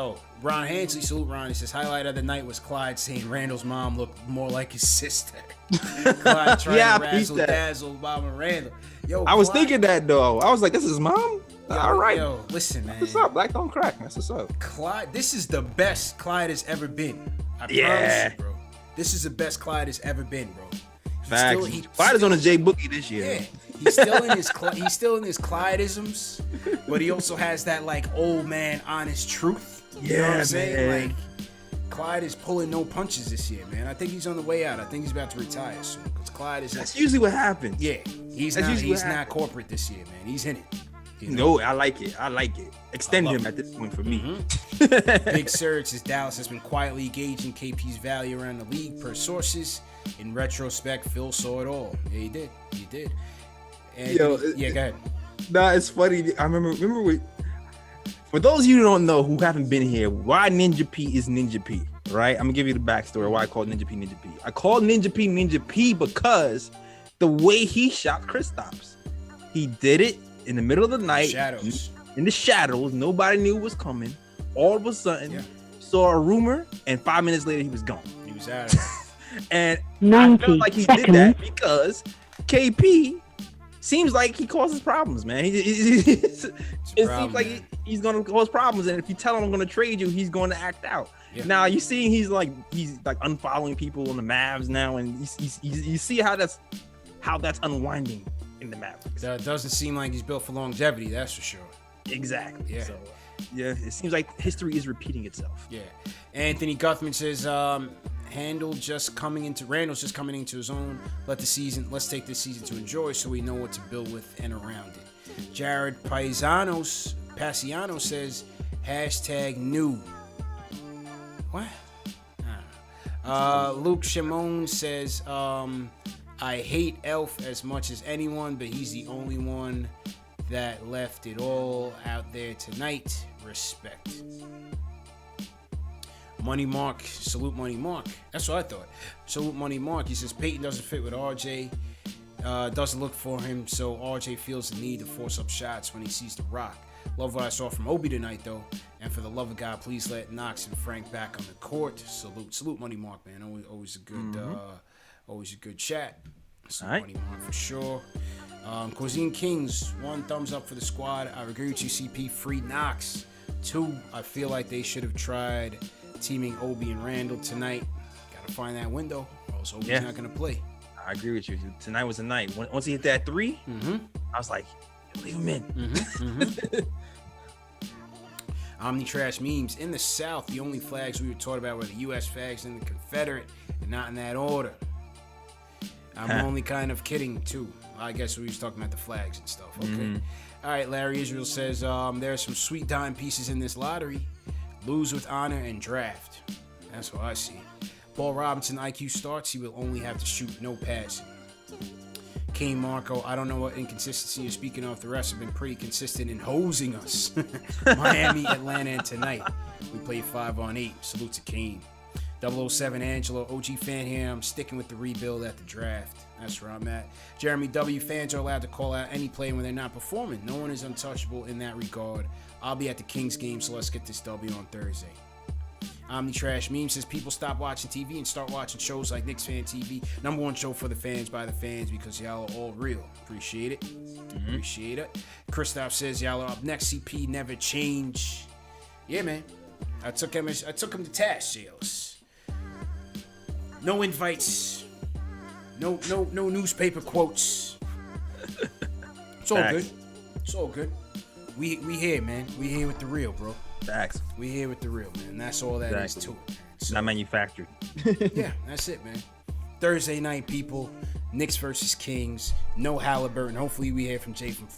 Ron Hansley, salute Ron. He says, highlight of the night was Clyde saying Randall's mom looked more like his sister. Clyde trying to razzle dazzle Bob Randall. Yo, I was thinking that though. I was like, this is his mom? All right. Yo, listen, man. What's up? Black don't crack. That's what's up. Clyde, this is the best Clyde has ever been. I promise you, bro. This is the best Clyde has ever been, bro. Facts. Clyde is on a J Boogie this year. Yeah. He's still in his Clydeisms, but he also has that like old man honest truth. You know what I'm saying? Man. Like Clyde is pulling no punches this year, man. I think he's on the way out. I think he's about to retire soon. Because Clyde is. That's usually what happens. Yeah, he's not corporate this year, man. He's in it. No, I like it. Extend him at this point for me. Big Surge says Dallas has been quietly gauging KP's value around the league per sources. In retrospect, Phil saw it all. Yeah, he did. And go ahead. Nah, it's funny. I remember we. For those of you who don't know, who haven't been here, why Ninja P is Ninja P, right? I'm gonna give you the backstory why I call Ninja P Ninja P. I called Ninja P because the way he shot Kristaps, he did it in the middle of the night, in the shadows. Nobody knew it was coming. All of a sudden, saw a rumor, and 5 minutes later, he was gone. He was out of it. And I felt like he did that because KP seems like he causes problems, man. It seems like he's going to cause problems, and if you tell him I'm going to trade you, he's going to act out. Yeah. Now you see he's like unfollowing people on the Mavs now, and you see how that's unwinding in the Mavericks. That doesn't seem like he's built for longevity, that's for sure. Exactly. Yeah. So, yeah, it seems like history is repeating itself. Yeah. Anthony Guthman says, Randall's just coming into his own. Let's take this season to enjoy so we know what to build with and around it. Jared Paisiano says, #new. What? Luke Shimon says, I hate Elf as much as anyone, but he's the only one that left it all out there tonight. Respect. Money Mark, salute Money Mark. That's what I thought. Salute Money Mark. He says Peyton doesn't fit with RJ. Doesn't look for him, so RJ feels the need to force up shots when he sees the rock. Love what I saw from Obi tonight, though. And for the love of God, please let Knox and Frank back on the court. Salute Money Mark, man. Always a good chat. Salute Money Mark for sure. Cuisine Kings, 1 thumbs up for the squad. I agree with you, CP. Free Knox. 2, I feel like they should have tried teaming Obi and Randall tonight. Gotta find that window, or else Obi's not gonna play. I agree with you. Tonight was the night. Once he hit that 3, I was like, leave him in. Omni Trash Memes. In the South, the only flags we were taught about were the U.S. flags and the Confederate, and not in that order. I'm only kind of kidding, too. I guess we was talking about the flags and stuff. Okay. All right, Larry Israel says, there are some sweet dime pieces in this lottery. Lose with honor and draft. That's what I see. Paul Robinson IQ starts. He will only have to shoot, no passing. Kane Marco, I don't know what inconsistency you're speaking of. The rest have been pretty consistent in hosing us. Miami, Atlanta, and tonight. We played 5-on-8. Salute to Kane. 007 Angelo, OG fan here. I'm sticking with the rebuild at the draft. That's where I'm at. Jeremy W. Fans are allowed to call out any player when they're not performing. No one is untouchable in that regard. I'll be at the Kings game, so let's get this W on Thursday. Omni Trash Meme says people stop watching TV and start watching shows like KnicksFanTV. Number 1 show for the fans by the fans because y'all are all real. Appreciate it. Appreciate it. Christoph says y'all are up next. CP never change. Yeah, man. I took him to task, sales. No invites. No newspaper quotes. It's all good. It's all good. We here, man. We here with the real, bro. Facts. We here with the real, man. That's all that is to it. So, not manufactured. Yeah, that's it, man. Thursday night, people. Knicks versus Kings. No Halliburton. Hopefully we hear from